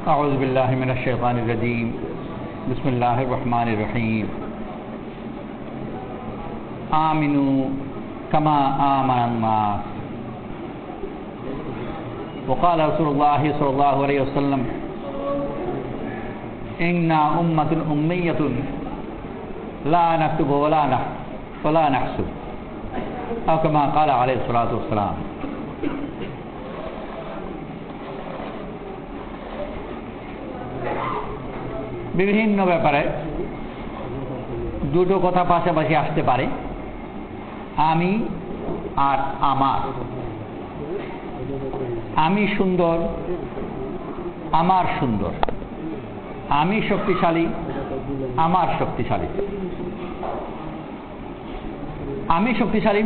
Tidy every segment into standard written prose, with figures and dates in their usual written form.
أعوذ بالله من الشيطان الرجيم بسم الله الرحمن الرحيم آمنوا كما آمن الناس وقال رسول الله صلى الله عليه وسلم إنا أمة أمية لا نكتب ولا نحسب أو كما قال عليه الصلاة والسلام। বিভিন্ন ব্যাপারে দুটো কথা পাশাপাশি আসতে পারে, আমি আর আমার। আমি সুন্দর, আমার সুন্দর। আমি শক্তিশালী, আমার শক্তিশালী। আমি শক্তিশালী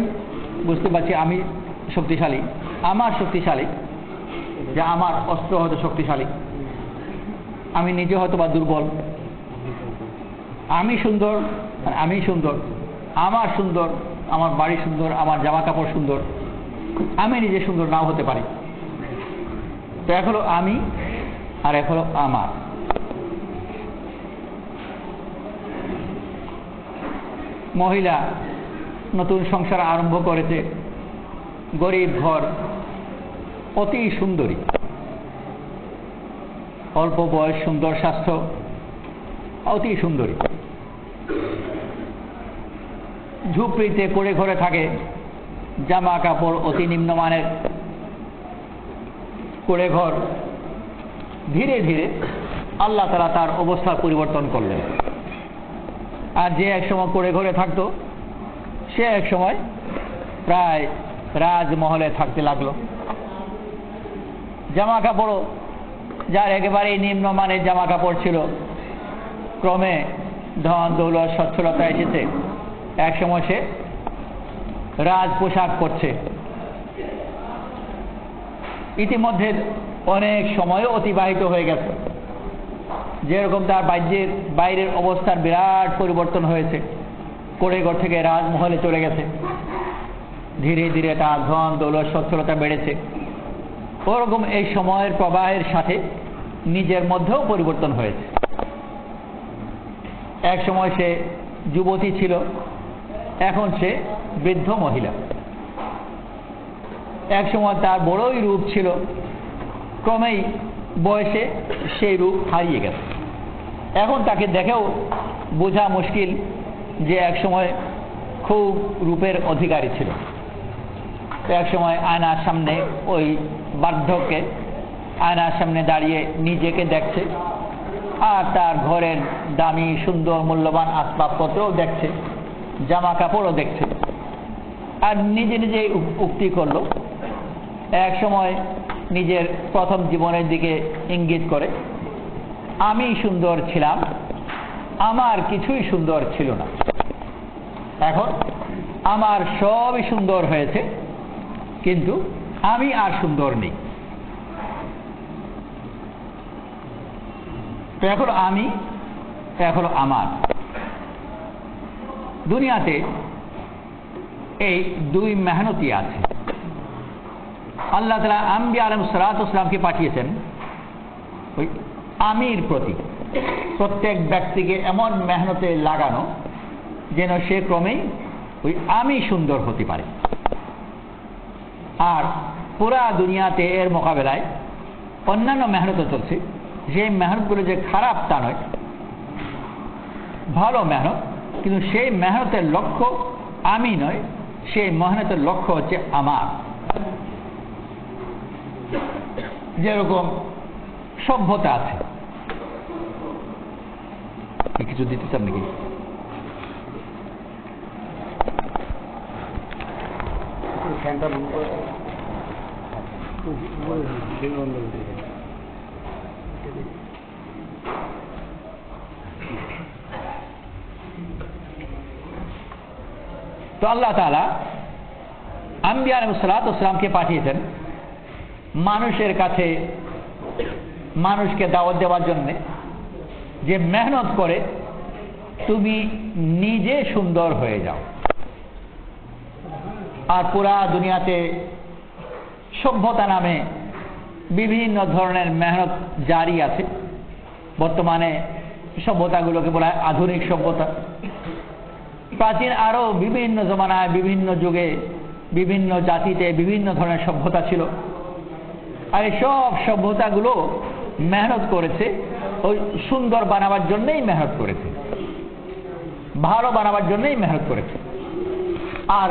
বুঝতে পারছি, আমি শক্তিশালী। আমার শক্তিশালী যে আমার অস্ত্র হয়তো শক্তিশালী, আমি নিজে হয়তো বা দুর্বল। আমি সুন্দর, আমি সুন্দর। আমার সুন্দর, আমার বাড়ি সুন্দর, আমার জামা কাপড় সুন্দর। আমি নিজে সুন্দর নাও হতে পারি। তো এক হলো আমি আর এক হলো আমার। মহিলা নতুন সংসার আরম্ভ করেছে, গরিব ঘর, অতি সুন্দরী, অল্প বয়স, সুন্দর স্বাস্থ্য, অতি সুন্দরী। ঝুপড়িতে করে ঘরে থাকে, জামা কাপড় অতি নিম্নমানের, করে ঘর। ধীরে ধীরে আল্লাহ তাআলা তার অবস্থার পরিবর্তন করলেন। আর যে এক সময় করে ঘরে থাকতো, সে এক সময় প্রায় রাজমহলে থাকতে লাগলো। জামা কাপড়ও যার একেবারেই নিম্নমানের জামা কাপড় ছিল, ক্রমে ধন দৌলত সচ্ছলতা এসেছে। এক সময় সে রাজ পোশাক পরছে। ইতিমধ্যে অনেক সময়ও অতিবাহিত হয়ে গেছে, যেরকম তার বাইরের অবস্থার বিরাট পরিবর্তন হয়েছে। কোড়েঘর থেকে রাজমহলে চলে গেছে। ধীরে ধীরে তার ধন দৌলত সচ্ছলতা বেড়েছে। ওরকম এই সময়ের প্রবাহের সাথে নিজের মধ্যেও পরিবর্তন হয়েছে। এক সময় সে যুবতী ছিল, এখন সে বৃদ্ধ মহিলা। এক সময় তার বড়ই রূপ ছিল, ক্রমেই বয়সে সেই রূপ হারিয়ে গেছে। এখন তাকে দেখেও বোঝা মুশকিল যে এক সময় খুব রূপের অধিকারী ছিল। এক সময় আয়নার সামনে, ওই বার্ধক্যে আয়নার সামনে দাঁড়িয়ে নিজেকে দেখছে, আর তার ঘরের দামি সুন্দর মূল্যবান আসবাবপত্রও দেখছে, জামা কাপড়ও দেখছে। আর নিজে নিজেই উক্তি করলো, এক সময় নিজের প্রথম জীবনের দিকে ইঙ্গিত করে, আমি সুন্দর ছিলাম, আমার কিছুই সুন্দর ছিল না। এখন আমার সবই সুন্দর হয়েছে, কিন্তু আমি আর সুন্দর নেই। তো এখন আমি, এখন আমার। দুনিয়াতে এই দুই মেহনতি আছে। আল্লাহ তাআলা আম্বিয়া আলাইহিস সালাতু ওয়াস সালামকে পাঠিয়েছেন ওই আমির প্রতি, প্রত্যেক ব্যক্তিকে এমন মেহনতে লাগানো যেন সে ক্রমেই ওই আমি সুন্দর হতে পারে। আর পুরা দুনিয়াতে এর মোকাবেলায় অন্যান্য মেহনত চলছে। যে মেহনতগুলো যে খারাপ তা নয়, ভালো মেহনত, কিন্তু সেই মেহনতের লক্ষ্য আমি নয়, সেই মেহনতের লক্ষ্য হচ্ছে আমার। যেরকম সভ্যতা আছে। কিছু দিতে চান নাকি? তো আল্লাহ তাআলা আম্বিয়া আলাইহিস সালাতু ওয়াস সালামকে পাঠিয়েছেন মানুষের কাছে, মানুষকে দাওয়াত দেওয়ার জন্য, যে মেহনত করে তুমি নিজে সুন্দর হয়ে যাও। আর পুরা দুনিয়াতে সভ্যতা নামে বিভিন্ন ধরনের মেহনত জারি আছে। বর্তমানে সভ্যতাগুলোকে বলা হয় আধুনিক সভ্যতা। প্রাচীন আরও বিভিন্ন জমানায় বিভিন্ন যুগে বিভিন্ন জাতিতে বিভিন্ন ধরনের সভ্যতা ছিল, আর এই সব সভ্যতাগুলো মেহনত করেছে ওই সুন্দর বানাবার জন্যই মেহনত করেছে, ভালো বানাবার জন্যই মেহনত করেছে। আর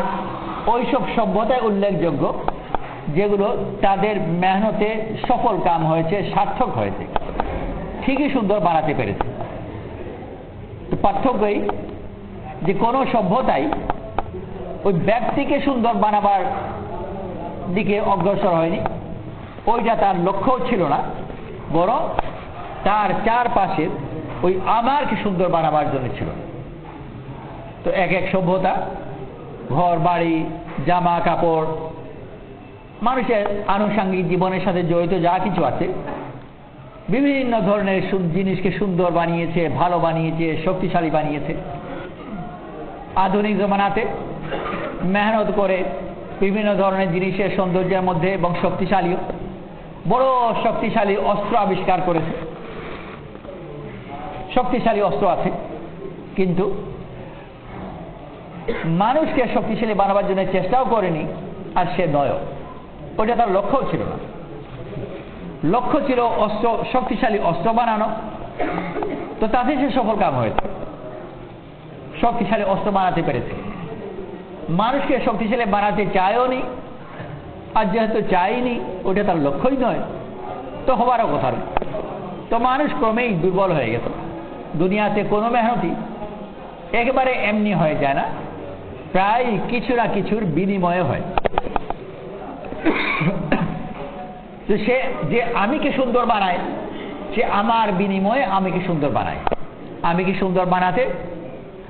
ওইসব সভ্যতায় উল্লেখযোগ্য যেগুলো তাদের মেহনতে সফল কাম হয়েছে, সার্থক হয়েছে, ঠিকই সুন্দর বানাতে পেরেছে। পার্থক্যই যে কোনো সভ্যতাই ওই ব্যক্তিকে সুন্দর বানাবার দিকে অগ্রসর হয়নি, ওইটা তার লক্ষ্যও ছিল না, বরং তার চারপাশের ওই আমারকে সুন্দর বানাবার জন্য ছিল। তো এক এক সভ্যতা ঘর বাড়ি জামা কাপড় মানুষের আনুষঙ্গিক জীবনের সাথে জড়িত যা কিছু আছে বিভিন্ন ধরনের জিনিসকে সুন্দর বানিয়েছে, ভালো বানিয়েছে, শক্তিশালী বানিয়েছে। আধুনিক জমানাতে মেহনত করে বিভিন্ন ধরনের জিনিসের সৌন্দর্যের মধ্যে এবং শক্তিশালী বড় শক্তিশালী অস্ত্র আবিষ্কার করেছে, শক্তিশালী অস্ত্র আছে, কিন্তু মানুষকে শক্তিশালী বানাবার জন্য চেষ্টাও করেনি, আর সে নয়, ওটা তার লক্ষ্যও ছিল না। লক্ষ্য ছিল অস্ত্র, শক্তিশালী অস্ত্র বানানো, তো তাতে সে সফল কাম হয়েছে, শক্তিশালী অস্ত্র বানাতে পেরেছে। মানুষকে শক্তিশালী বানাতে চায়ও নি, আর যেহেতু চাইনি ওটা তার লক্ষ্যই নয়, তো হবারও কথা নয়। তো মানুষ ক্রমেই দুর্বল হয়ে গেছে। দুনিয়াতে কোনো মেহনতি একেবারে এমনি হয়ে যায় না, প্রায় কিছু না কিছুর বিনিময়ে হয়। তো সে যে আমিকে সুন্দর বানায়, সে আমার বিনিময়ে আমিকে সুন্দর বানায়। আমিকে সুন্দর বানাতে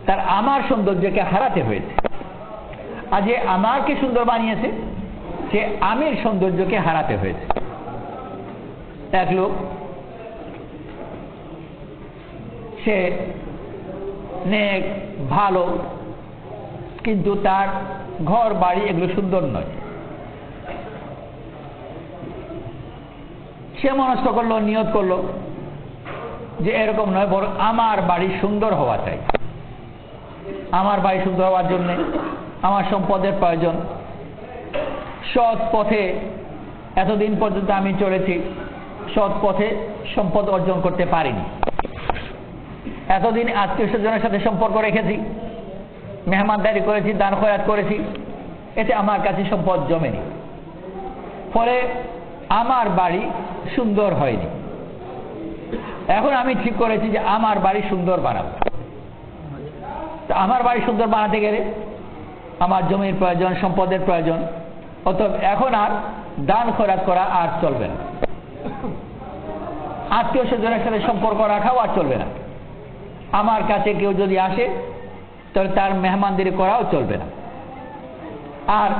তার আমার সৌন্দর্যকে হারাতে হয়েছে, আর যে আমাকে সুন্দর বানিয়েছে সে আমির সৌন্দর্যকে হারাতে হয়েছে। এক লোক, সে নেক ভালো, কিন্তু তার ঘর বাড়ি এগুলো সুন্দর নয়। সে মনস্থ করলো, নিয়ত করলো যে এরকম নয়, বরং আমার বাড়ি সুন্দর হওয়া চাই। আমার বাড়ি সুন্দর হওয়ার জন্য আমার সম্পদের প্রয়োজন। সৎ পথে এতদিন পর্যন্ত আমি চলেছি, সৎ পথে সম্পদ অর্জন করতে পারিনি। এতদিন আত্মীয় স্বজনের সাথে সম্পর্ক রেখেছি, মেহমানদারি করেছি, দান খয়রাত করেছি, এতে আমার কাছে সম্পদ জমেনি, ফলে আমার বাড়ি সুন্দর হয়নি। এখন আমি ঠিক করেছি যে আমার বাড়ি সুন্দর বানাবো। তো আমার বাড়ি সুন্দর বানাতে গেলে আমার জমির প্রয়োজন, সম্পদের প্রয়োজন। অতএব এখন আর দান খয়রাত করা আর চলবে না, আত্মীয় স্বজনের সাথে সম্পর্ক রাখাও আর চলবে না। আমার কাছে কেউ যদি আসে তাহলে তার মেহমানদারি করাও চলবে না, আর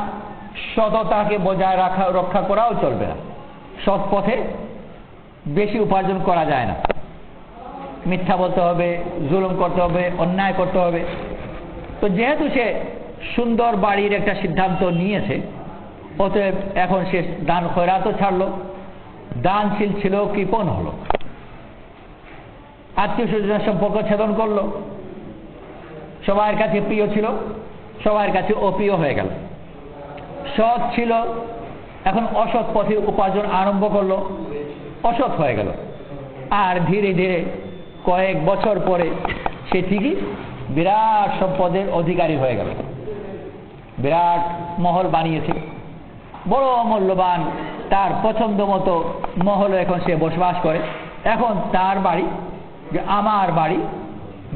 সততাকে বজায় রক্ষা করাও চলবে না। সৎ পথে বেশি উপার্জন করা যায় না, মিথ্যা বলতে হবে, জুলুম করতে হবে, অন্যায় করতে হবে। তো যেহেতু সে সুন্দর বাড়ির একটা সিদ্ধান্ত নিয়েছে, অতএব এখন সে দান খয়রাতও ছাড়লো, দানশীল ছিল কৃপণ হলো, আত্মীয় স্বজনের সম্পর্ক ছেদন করলো, সবার কাছে প্রিয় ছিল সবার কাছে অপ্রিয় হয়ে গেল। সৎ ছিল, এখন অসৎ পথে উপার্জন আরম্ভ করলো, অসৎ হয়ে গেল। আর ধীরে ধীরে কয়েক বছর পরে সে ঠিকই বিরাট সম্পদের অধিকারী হয়ে গেল, বিরাট মহল বানিয়েছে, বড় মূল্যবান, তার পছন্দ মতো মহলে এখন সে বসবাস করে। এখন তার বাড়ি, যে আমার বাড়ি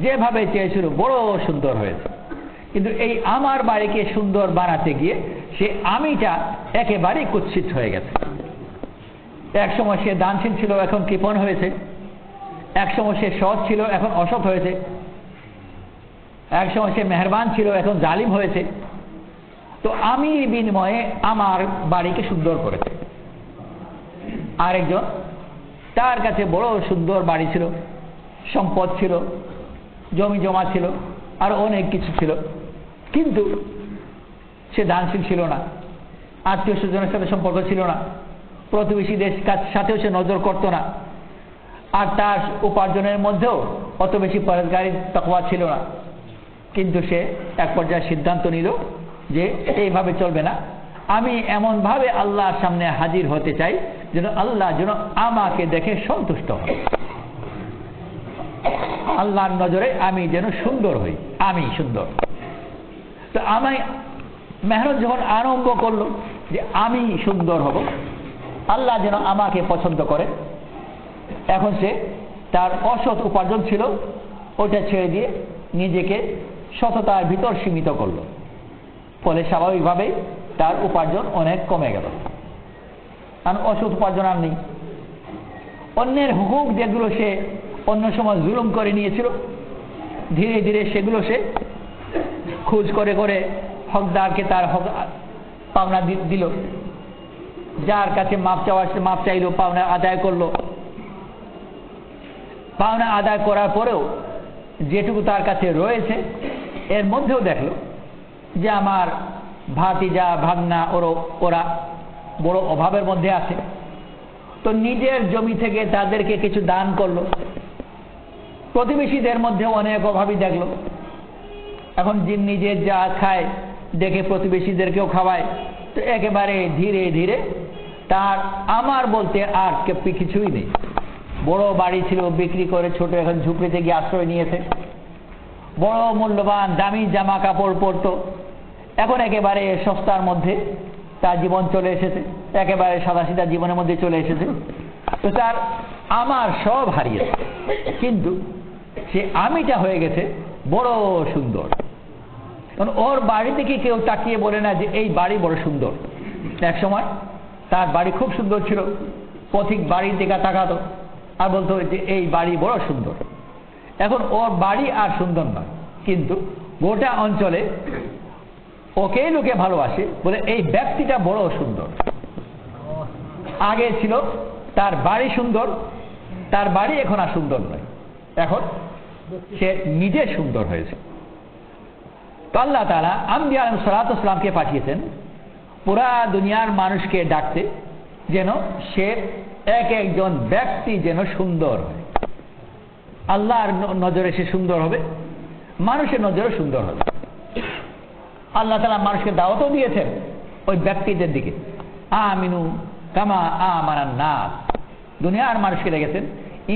যেভাবে চেয়েছিল বড় সুন্দর হয়েছে, কিন্তু এই আমার বাড়িকে সুন্দর বানাতে গিয়ে সে আমিটা একেবারেই কুৎসিত হয়ে গেছে। এক সময় সে দানশীল ছিল, এখন কৃপণ হয়েছে। এক সময় সে সৎ ছিল, এখন অসৎ হয়েছে। এক সময় সে মেহেরবান ছিল, এখন জালিম হয়েছে। তো আমি বিনিময়ে আমার বাড়িকে সুন্দর করেছে। আরেকজন, তার কাছে বড় সুন্দর বাড়ি ছিল, সম্পদ ছিল, জমি জমা ছিল, আর অনেক কিছু ছিল, কিন্তু সে দানশীল ছিল না, আত্মীয় স্বজনের সাথে সম্পর্ক ছিল না, প্রতিবেশীদের সাথেও সে নজর করতো না, আর তার উপার্জনের মধ্যেও অত বেশি পরেজগারি তাকওয়া ছিল না। কিন্তু সে এক পর্যায়ে সিদ্ধান্ত নিল যে এইভাবে চলবে না, আমি এমনভাবে আল্লাহর সামনে হাজির হতে চাই যেন আল্লাহ যেন আমাকে দেখে সন্তুষ্ট হয়, আল্লাহর নজরে আমি যেন সুন্দর হই, আমি সুন্দর। তো আমি মেহনত যখন আরম্ভ করলো যে আমি সুন্দর হব, আল্লাহ যেন আমাকে পছন্দ করে, এখন সে তার অসৎ উপার্জন ছিল ওটা ছেড়ে দিয়ে নিজেকে সততার ভিতর সীমিত করলো, ফলে স্বাভাবিকভাবেই তার উপার্জন অনেক কমে গেল, কারণ অসৎ উপার্জন আর নেই। অন্যের হুকুক যেগুলো সে অন্য সময় জুলুম করে নিয়েছিল, ধীরে ধীরে সেগুলো সে খোঁজ করে করে হকদারকে তার হক পাওনা দিল, যার কাছে মাপ চাইলো পাওনা আদায় করলো। পাওনা আদায় করার পরেও যেটুকু তার কাছে রয়েছে এর মধ্যেও দেখলো যে আমার ভাতিজা ভাগনা ওরা বড় অভাবের মধ্যে আছে, তো নিজের জমি থেকে তাদেরকে কিছু দান করলো। প্রতিবেশীদের মধ্যে অনেক অভাবী দেখলো, এখন যে নিজে যা খায় দেখে প্রতিবেশীদেরকেও খাওয়ায়, তো একেবারে ধীরে ধীরে তার আমার বলতে আর কিছুই নেই। বড় বাড়ি ছিল বিক্রি করে ছোট এখন ঝুপড়িতে গিয়ে আশ্রয় নিয়েছে, বড় মূল্যবান দামি জামা কাপড় পরতো, এখন একেবারে সস্তার মধ্যে তার জীবন চলে এসেছে, একেবারে সাদাসিধা জীবনের মধ্যে চলে এসেছে। তো তার আমার সব হারিয়েছে, কিন্তু সে আমিটা হয়ে গেছে বড় সুন্দর। কারণ ওর বাড়ি থেকে কেউ তাকিয়ে বলে না যে এই বাড়ি বড় সুন্দর। এক সময় তার বাড়ি খুব সুন্দর ছিল, পথিক বাড়ির দিকে তাকাতো আর বলতো যে এই বাড়ি বড় সুন্দর। এখন ওর বাড়ি আর সুন্দর নয়, কিন্তু গোটা অঞ্চলে ওকে লোকে ভালোবাসে বলে এই ব্যক্তিটা বড় সুন্দর। আগে ছিল তার বাড়ি সুন্দর, তার বাড়ি এখন আর সুন্দর নয়, এখন সে নিজে সুন্দর হয়েছে। তো আল্লাহ তাআলা আম্বিয়া আলাইহিস সালাতু ওয়াস সালামকে পাঠিয়েছেন পুরা দুনিয়ার মানুষকে ডাকতে, যেন সে এক একজন ব্যক্তি যেন সুন্দর হয়, আল্লাহর নজরে সে সুন্দর হবে, মানুষের নজরে সুন্দর হবে। আল্লাহ তাআলা মানুষকে দাওয়াতও দিয়েছেন ওই ব্যক্তিদের দিকে, আমিনু কামা আমানান নাস। দুনিয়ার মানুষকে রেখেছেন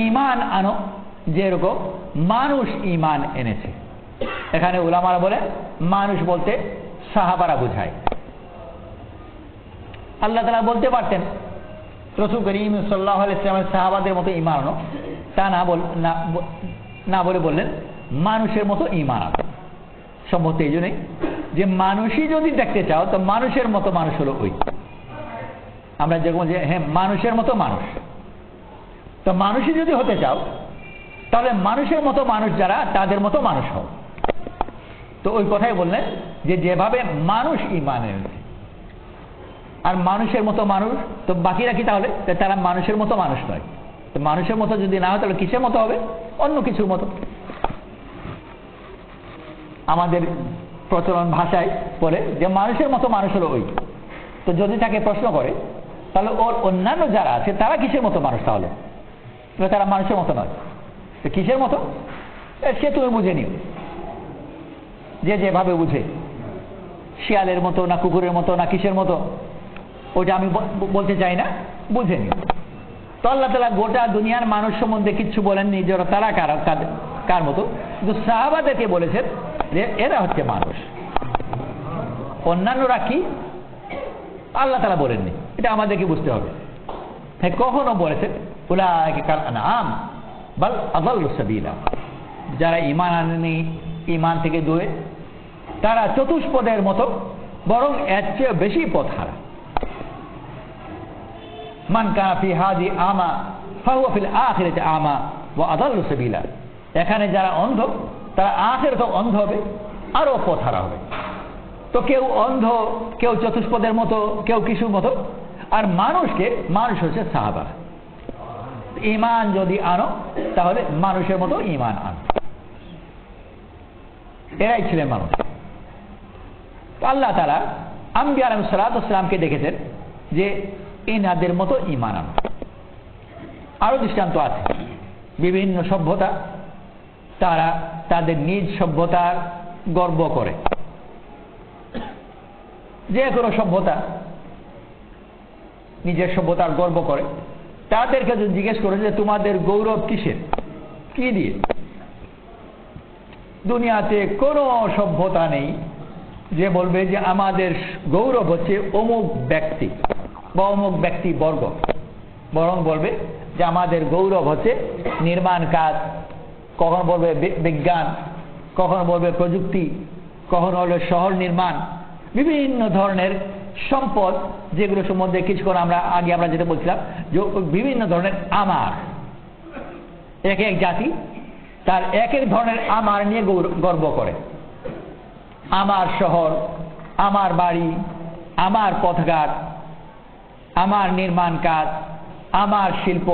ঈমান আনো যেরকম মানুষ ঈমান এনেছে। এখানে উলামারা বলে মানুষ বলতে সাহাবারা বোঝায়। আল্লাহ তাআলা বলতে পারতেন রাসূল করিম সাল্লাল্লাহু আলাইহি ওয়াসাল্লামের সাহাবাদের মতো ঈমান আনো, তা না বলে বললেন মানুষের মতো ঈমান আনো। সম্ভবত এই জন্যই যে মানুষই যদি দেখতে চাও তো মানুষের মতো মানুষ হলো ওই, আমরা যেরকম যে হ্যাঁ মানুষের মতো মানুষ, তো মানুষই যদি হতে চাও তাহলে মানুষের মতো মানুষ যারা তাদের মতো মানুষ হও। তো ওই কথাই বললেন যে যেভাবে মানুষ ঈমান এনেছে আর মানুষের মতো মানুষ, তো বাকিরা কি তাহলে তারা মানুষের মতো মানুষ নয়। তো মানুষের মতো যদি না হয় তাহলে কিসের মতো হবে? অন্য কিছুর মতো। আমাদের প্রচলন ভাষায় বলে যে মানুষের মতো মানুষ হলো ওই। তো যদি তাকে প্রশ্ন করে তাহলে ওর অন্যান্য যারা আছে তারা কিসের মতো মানুষ? তাহলে তারা মানুষের মতো নয়, তো কিসের মতো সে তুমি বুঝে নিও, যে যেভাবে বুঝে, শিয়ালের মতো না কুকুরের মতো না কিসের মতো ওটা আমি বলতে চাই না, বুঝে নিও। তো আল্লাহ তাআলা গোটা দুনিয়ার মানুষ সম্বন্ধে কিচ্ছু বলেননি যে তারা কার মতো, কিন্তু সাহাবাদেরকে বলেছেন যে এরা হচ্ছে মানুষ, অন্যান্যরা কি আল্লাহ তাআলা বলেননি, এটা আমাদেরকে বুঝতে হবে। হ্যাঁ কখনো বলেছেন উলাইকা কাল আনআম বাল আযাল্লু সাবিলা, যারা ঈমান আনেনি, ঈমান থেকে দূরে, তারা চতুষ্পদের মতো, বরং এর চেয়ে বেশি পথহারা। মান কানা ফি হাযি আমা ফাহুয়া ফিল আখিরাতি আমা ওয়া আযাল্লু সাবিলা। এখানে যারা অন্ধ তারা আখিরাতে অন্ধ হবে, আরো পথহারা হবে। তো কেউ অন্ধ, কেউ চতুষ্পদের মতো, কেউ কিছুর মতো, আর মানুষ হচ্ছে সাহাবা। ঈমান যদি আনো তাহলে মানুষের মতো ঈমান আনো, এরাই ছিলেন মানুষ। আল্লাহ তাআলা আম্বিয়া আলাইহিস সালাতু ওয়াস সালামকে দেখেছেন যে এনাদের মতো ঈমান আনো। আরো দৃষ্টান্ত আছে, বিভিন্ন সভ্যতা তারা তাদের নিজ সভ্যতার গর্ব করে। যে কোনো সভ্যতা নিজের সভ্যতার গর্ব করে। তাদেরকে যদি জিজ্ঞেস করে যে তোমাদের গৌরব কিসের, কি দিয়ে? দুনিয়াতে কোনো সভ্যতা নেই যে বলবে যে আমাদের গৌরব হচ্ছে অমুক ব্যক্তি বা অমুক ব্যক্তি বর্গ, বরং বলবে যে আমাদের গৌরব হচ্ছে নির্মাণ কাজ, কখন বলবে বিজ্ঞান, কখন বলবে প্রযুক্তি, কখন বলবে শহর নির্মাণ, বিভিন্ন ধরনের সম্পদ, যেগুলো সম্বন্ধে কিছুক্ষণ আগে আমরা যেটা বলছিলাম যে বিভিন্ন ধরনের আমার, এক এক জাতি তার এক এক ধরনের আমার নিয়ে গর্ব করে। আমার শহর, আমার বাড়ি, আমার পথঘাট, আমার নির্মাণ কাজ, আমার শিল্প,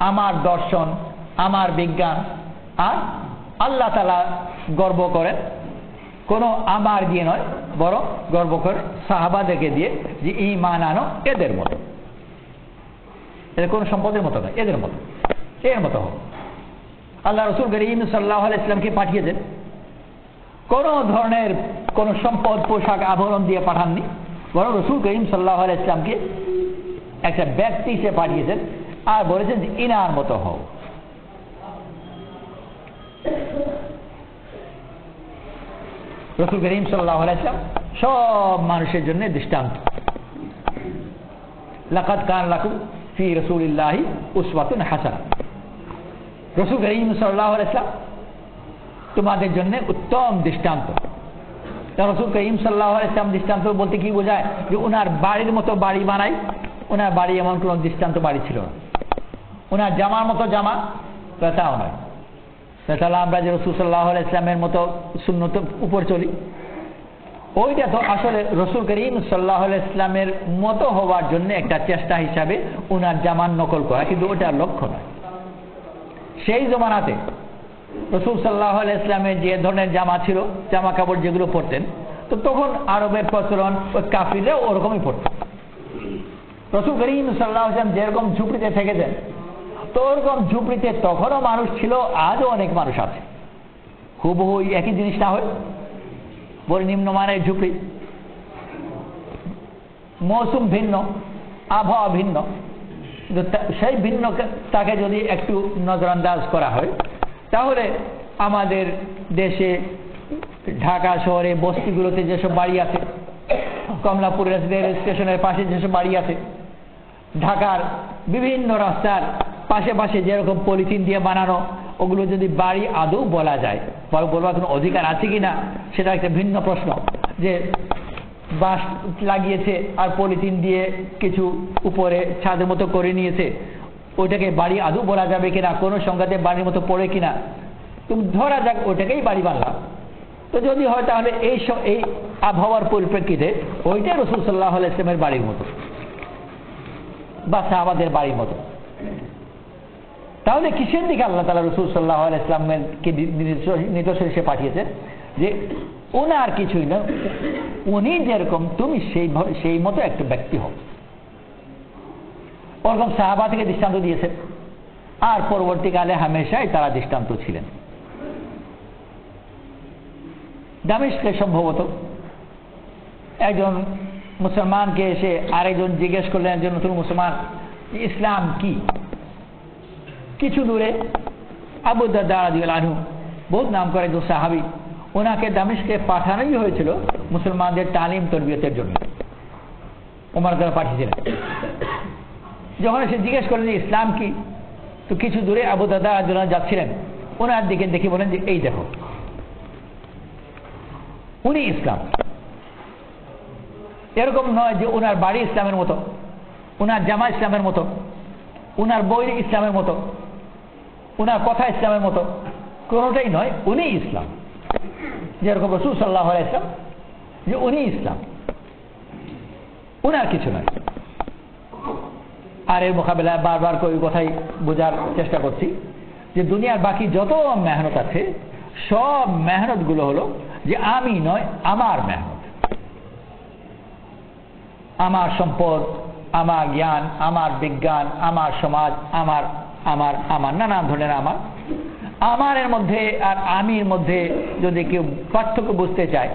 আমার দর্শন, আমার বিজ্ঞান। আর আল্লাহ তাআলা গর্ব করেন কোনো আমার দিয়ে নয়, বরং গর্ব করে সাহাবাদেরকে দিয়ে যে ঈমান আনো এদের মতো। এদের কোনো সম্পদের মতো নয়, এদের মতো, এর মতো হোক। আল্লাহ রাসূল করিম সাল্লাল্লাহু আলাইহি ওয়াসাল্লামকে পাঠিয়েছেন, কোন ধরনের কোন সম্পদ, পোশাক, আভরণ দিয়ে পাঠাননি, বরং রাসূল করিম সাল্লাল্লাহু আলাইহি ওয়াসাল্লামকে একটা ব্যক্তি হিসেবে পাঠিয়েছেন আর বলেছেন যে ইনার মতো হও। রাসূল করিম সাল্লাল্লাহু আলাইহি ওয়াসাল্লাম সব মানুষের জন্য দৃষ্টান্ত। লাকাদ কানা লাকুম ফি রাসূলিল্লাহি উসওয়াতুন হাসানাহ। রাসূল করিম সাল্লাল্লাহু আলাইহি ওয়াসাল্লাম তোমাদের জন্য উত্তম দৃষ্টান্ত। রাসূল করিম সাল্লাল্লাহু আলাইহি ওয়াসাল্লাম দৃষ্টান্ত বলতে কি বোঝায়? যে উনার বাড়ির মতো বাড়ি বানাই, উনার বাড়ি এমন কোন দৃষ্টান্ত বাড়ি ছিল না। উনার জামার মতো জামা, তাও নয়। তাহলে আমরা যে রাসূল সাল্লাল্লাহু আলাইহি ওয়াসাল্লামের মতো সুন্নত উপর চলি, ওইটা তো আসলে রাসূল করিম সাল্লাল্লাহু আলাইহি ওয়াসাল্লামের মতো হওয়ার জন্য একটা চেষ্টা হিসাবে উনার জামার নকল করা, কিন্তু ওটা লক্ষ্য নয়। সেই জমানাতে রাসূল সাল্লাল্লাহু আলাইহি ওয়াসাল্লামের যে ধরনের জামা ছিল, জামা কাপড় যেগুলো পরতেন, তো তখন আরবের প্রচলন ওই কাফিররা ওরকমই পরতেন। রাসূল করিম সাল্লাল্লাহু আলাইহি ওয়াসাল্লাম যেরকম ঝুপড়িতে থেকেছেন, তো ওরকম ঝুপড়িতে তখনও মানুষ ছিল, আজও অনেক মানুষ আছে। হুবহু একই জিনিস না হয়, বড় নিম্নমানের ঝুপড়ি, মৌসুম ভিন্ন, আবহাওয়া ভিন্ন, সেই ভিন্নতাকে যদি একটু নজরআন্দাজ করা হয়, তাহলে আমাদের দেশে ঢাকা শহরে বস্তিগুলোতে যেসব বাড়ি আছে, কমলাপুর রেল স্টেশনের পাশে যেসব বাড়ি আছে, ঢাকার বিভিন্ন রাস্তার পাশে পাশে যেরকম পলিথিন দিয়ে বানানো, ওগুলো যদি বাড়ি আদৌ বলা যায়, বলবার কোনো অধিকার আছে কিনা সেটা একটা ভিন্ন প্রশ্ন। যে বাঁশ লাগিয়েছে আর পলিথিন দিয়ে কিছু উপরে ছাদের মতো করে নিয়েছে, ওইটাকে বাড়ি আদৌ বলা যাবে কিনা, কোনো সংখ্যাতে বাড়ির মতো পড়ে কিনা, তুমি ধরা যাক ওইটাকেই বাড়ি বানলাম। তো যদি হয় তাহলে এই আবহাওয়ার পরিপ্রেক্ষিতে ওইটাই রাসূল সাল্লাল্লাহু আলাইহি ওয়াসাল্লামের বাড়ির মতো বা সাহাবাদের বাড়ির মতো। তাহলে কিসের দিকে আল্লাহ তাআলা রাসূল সাল্লাল্লাহু আলাইহি ওয়াসাল্লামকে নিদর্শন হিসেবে পাঠিয়েছেন? যে ওনার কিছুই না, উনি যেরকম তুমি সেই মতো একটা ব্যক্তি হও। ওরকম সাহাবা থেকে দৃষ্টান্ত দিয়েছেন, আর পরবর্তীকালে হামেশাই তারা দৃষ্টান্ত ছিলেন। দামেস্কে সম্ভবত একজন মুসলমানকে এসে আরেকজন জিজ্ঞেস করলেন, একজন নতুন মুসলমান, ইসলাম কি? কিছু দূরে আবু দারদা রাদিয়াল্লাহু আনহু, বহুত নাম করে একজন সাহাবী, ওনাকে দামেস্কে পাঠানোই হয়েছিল মুসলমানদের তালিম তরবিয়তের জন্য। ওমর দ্বারা পাঠিয়েছিলেন। যখন সে জিজ্ঞেস করলেন যে ইসলাম কি, তো কিছু দূরে আবু দারদা রাদিয়াল্লাহু আনহু যাচ্ছিলেন, ওনার দিকে দেখে বলেন যে এই দেখো, উনি ইসলাম। এরকম নয় যে ওনার বাড়ি ইসলামের মতো, ওনার জামা ইসলামের মতো, ওনার বই ইসলামের মতো, ওনার কথা ইসলামের মতো, কোনোটাই নয়, উনি ইসলাম। যেরকম রাসূল সাল্লাল্লাহু আলাইহি ওয়াসাল্লাম, যে উনি ইসলাম, ওনার কিছু নয়। আর এর মোকাবেলায় বারবার ওই কথাই বোঝার চেষ্টা করছি যে দুনিয়ার বাকি যত মেহনত আছে, সব মেহনত গুলো হলো যে আমি নয়, আমার মেহনত, আমার সম্পদ, আমার জ্ঞান, আমার বিজ্ঞান, আমার সমাজ, আমার আমার আমার নানা ধরনের আমারের মধ্যে আর আমির মধ্যে যদি কেউ পার্থক্য বুঝতে চায়,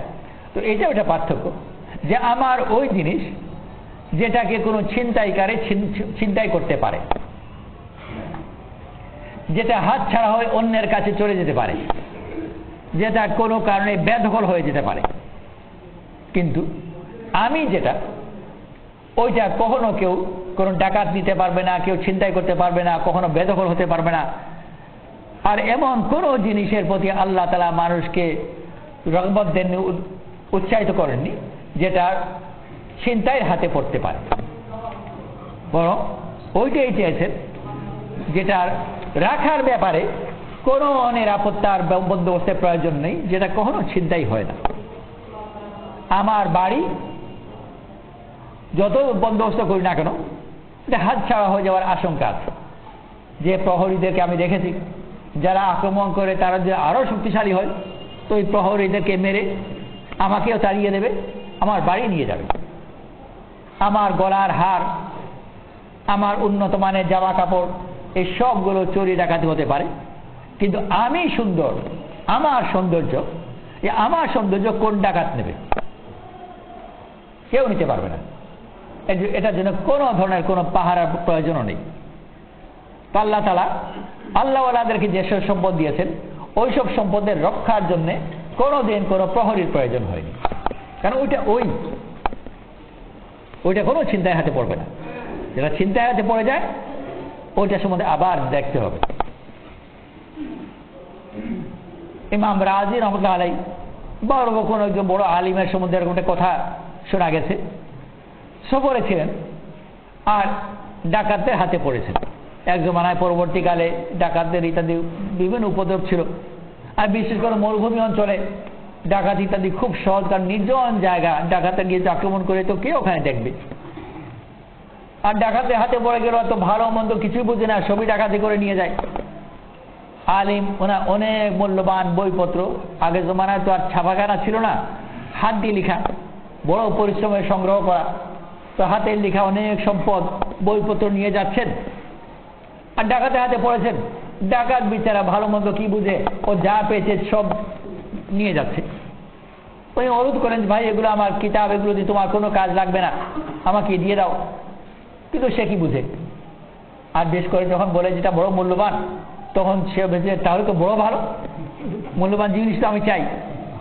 তো এটা ওটা পার্থক্য যে আমার ওই জিনিস যেটাকে কোনো ছিনতাইকারী ছিনতাই করতে পারে, যেটা হাত ছাড়া হয়ে অন্যের কাছে চলে যেতে পারে, যেটা কোনো কারণে বেদখল হয়ে যেতে পারে। কিন্তু আমি যেটা, ওইটা কখনো কেউ কোনো ডাকাত নিতে পারবে না, কেউ ছিনতাই করতে পারবে না, কখনো বেদখল হতে পারবে না। আর এমন কোন জিনিসের প্রতি আল্লাহ তাআলা মানুষকে রগবত দেননি, উৎসাহিত করেননি যেটা ছিনতাইয়ের হাতে পড়তে পারে, বরং ওইটাই চেয়েছেন যেটার রাখার ব্যাপারে কোনো নিরাপত্তার বন্দোবস্তের প্রয়োজন নেই, যেটা কখনো ছিনতাই হয় না। আমার বাড়ি যত বন্দোবস্ত করি না কেন, এটা হাত ছাড়া হয়ে যাওয়ার আশঙ্কা আছে। যে প্রহরীদেরকে আমি দেখেছি যারা আক্রমণ করে তারা যে আরো শক্তিশালী হয়, তো ওই প্রহরীদেরকে মেরে আমাকেও তাড়িয়ে দেবে, আমার বাড়ি নিয়ে যাবে। আমার গলার হার, আমার উন্নত মানের জামা কাপড়, এই সবগুলো চুরি ডাকাতি হতে পারে, কিন্তু আমি সুন্দর, আমার সৌন্দর্য, আমার সৌন্দর্য কোন ডাকাত নেবে? কেউ নিতে পারবে না। এটার জন্য কোনো ধরনের কোনো পাহারার প্রয়োজনও নেই। আল্লাহ তাআলা আল্লাহওয়ালাদেরকে যেসব সম্পদ দিয়েছেন, ওইসব সম্পদের রক্ষার জন্য কোনোদিন কোনো প্রহরীর প্রয়োজন হয়নি, কারণ ওইটা কোনো চিন্তায় হাতে পড়বে না। যেটা চিন্তায় হাতে পড়ে যায় ওইটার সম্বন্ধে আবার দেখতে হবে। ইমাম রাজি রহমতুল্লাহ আলাইহি কোনো একজন বড় আলিমের সম্বন্ধে এরকম একটা কথা শোনা গেছে, সফরে ছিলেন আর ডাকাতদের হাতে পড়েছেন। এক জমানায় পরবর্তীকালে ডাকাতদের ইত্যাদি বিভিন্ন উপদ্রব ছিল, আর বিশেষ করে মরুভূমি অঞ্চলে ডাকাত ইত্যাদি খুব সহজ, কারণ নির্জন জায়গা, ডাকাতে গিয়ে আক্রমণ করে তো কে ওখানে দেখবে। আর ডাকাতের হাতে পড়ে গেল তো ভালো মন্দ কিছুই বুঝে না, সবই ডাকাতি করে নিয়ে যায়। আলিম ওনার অনেক মূল্যবান বইপত্র, আগের জমানায় তো আর ছাপাখানা ছিল না, হাত দিয়ে লেখা, বড় পরিশ্রমের সংগ্রহ করা, তো হাতের লেখা অনেক সম্পদ বইপত্র নিয়ে যাচ্ছেন আর ডাকাতের হাতে পড়েছেন। ডাকাত বিচারা ভালো মন্দ কি বুঝে, ও যা পেয়েছে সব নিয়ে যাচ্ছে। উনি অনুরোধ করেন, ভাই এগুলো আমার কিতাব, এগুলো দিয়ে তোমার কোনো কাজ লাগবে না, আমাকে দিয়ে দাও। কিন্তু সে কি বুঝে, আর বেশ করে যখন বলে যেটা বড় মূল্যবান, তখন সে ভেবে তাহলে তো বড় ভালো, মূল্যবান জিনিস তো আমি চাই।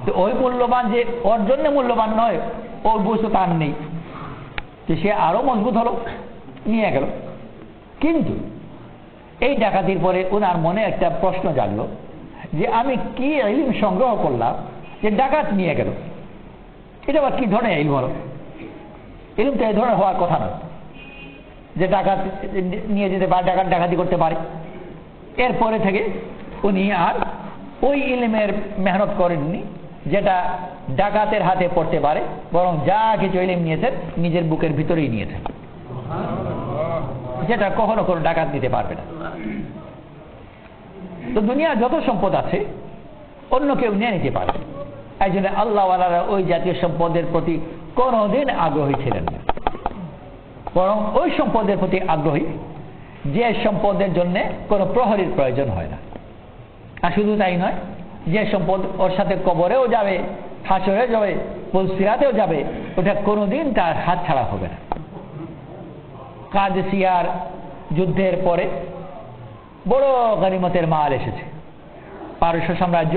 তো ওই মূল্যবান যে ওর জন্য মূল্যবান নয়, ওর বুঝ তো তার নেই, তো সে আরো মজবুত হলো, নিয়ে গেল। কিন্তু এই ডাকাতির পরে ওনার মনে একটা প্রশ্ন জাগলো যে আমি কি ইলম সংগ্রহ করলাম যে ডাকাত নিয়ে গেল, এটা আবার কি ধরনের ইলম হলো? ইলম তো এই ধরনের হওয়ার কথা নয় যে ডাকাত নিয়ে যেতে পারে, ডাকাত ডাকাতি করতে পারে। এরপরে থেকে উনি আর ওই ইলমের মেহনত করেননি যেটা ডাকাতের হাতে পড়তে পারে, বরং যা কিছু ইলম নিয়েছেন নিজের বুকের ভিতরেই নিয়েছেন, যেটা কখনো কোনো ডাকাত নিতে পারবে না। তো দুনিয়া যত সম্পদ আছে অন্য কেউ নিয়ে নিতে পারে, এই জন্য আল্লাহওয়ালারা ওই জাতীয় সম্পদের প্রতি কোনোদিন আগ্রহী ছিলেন না, বরং ওই সম্পদের প্রতি আগ্রহী যে সম্পদের জন্য কোনো প্রহরীর প্রয়োজন হয় না। আর শুধু তাই নয়, যে সম্পদ ওর সাথে কবরেও যাবে, হাসরে যাবে, পুলসিরাতেও যাবে, ওটা কোনোদিন তার হাত ছাড়া হবে না। কাদেসিয়ার যুদ্ধের পরে বড় গনিমতের মাল এসেছে। পারস্য সাম্রাজ্য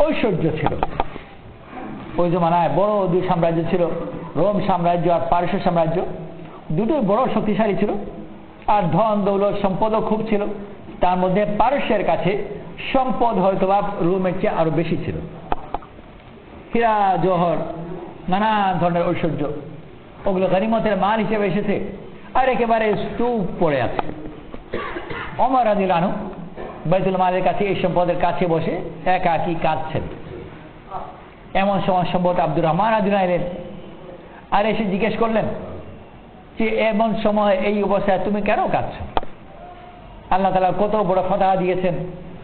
ঐশ্বর্য ছিল, ওই জমানায় বড় দুই সাম্রাজ্য ছিল, রোম সাম্রাজ্য আর পারস্য সাম্রাজ্য, দুটোই বড় শক্তিশালী ছিল, আর ধন দৌলত সম্পদও খুব ছিল। তার মধ্যে পারস্যের কাছে সম্পদ হয়তোবা রোমের চেয়ে আরো বেশি ছিল, হীরা জহর নানা ধরনের ঐশ্বর্য, ওগুলো গনিমতের মাল হিসেবে এসেছে, আর একেবারে স্তূপ পড়ে আছে। ওমর রাদিয়াল্লাহু আনহু বাইতুল মালের কাছে এই সম্পদের কাছে বসে একাকী কাঁদছেন। এমন সময় সম্ভবত আব্দুর রহমান রাদিয়াল্লাহু এলেন আর এসে জিজ্ঞেস করলেন যে এমন সময় এই অবস্থায় তুমি কেন কাঁদছো? আল্লাহ তাআলা কত বড় ফাতহা দিয়েছেন,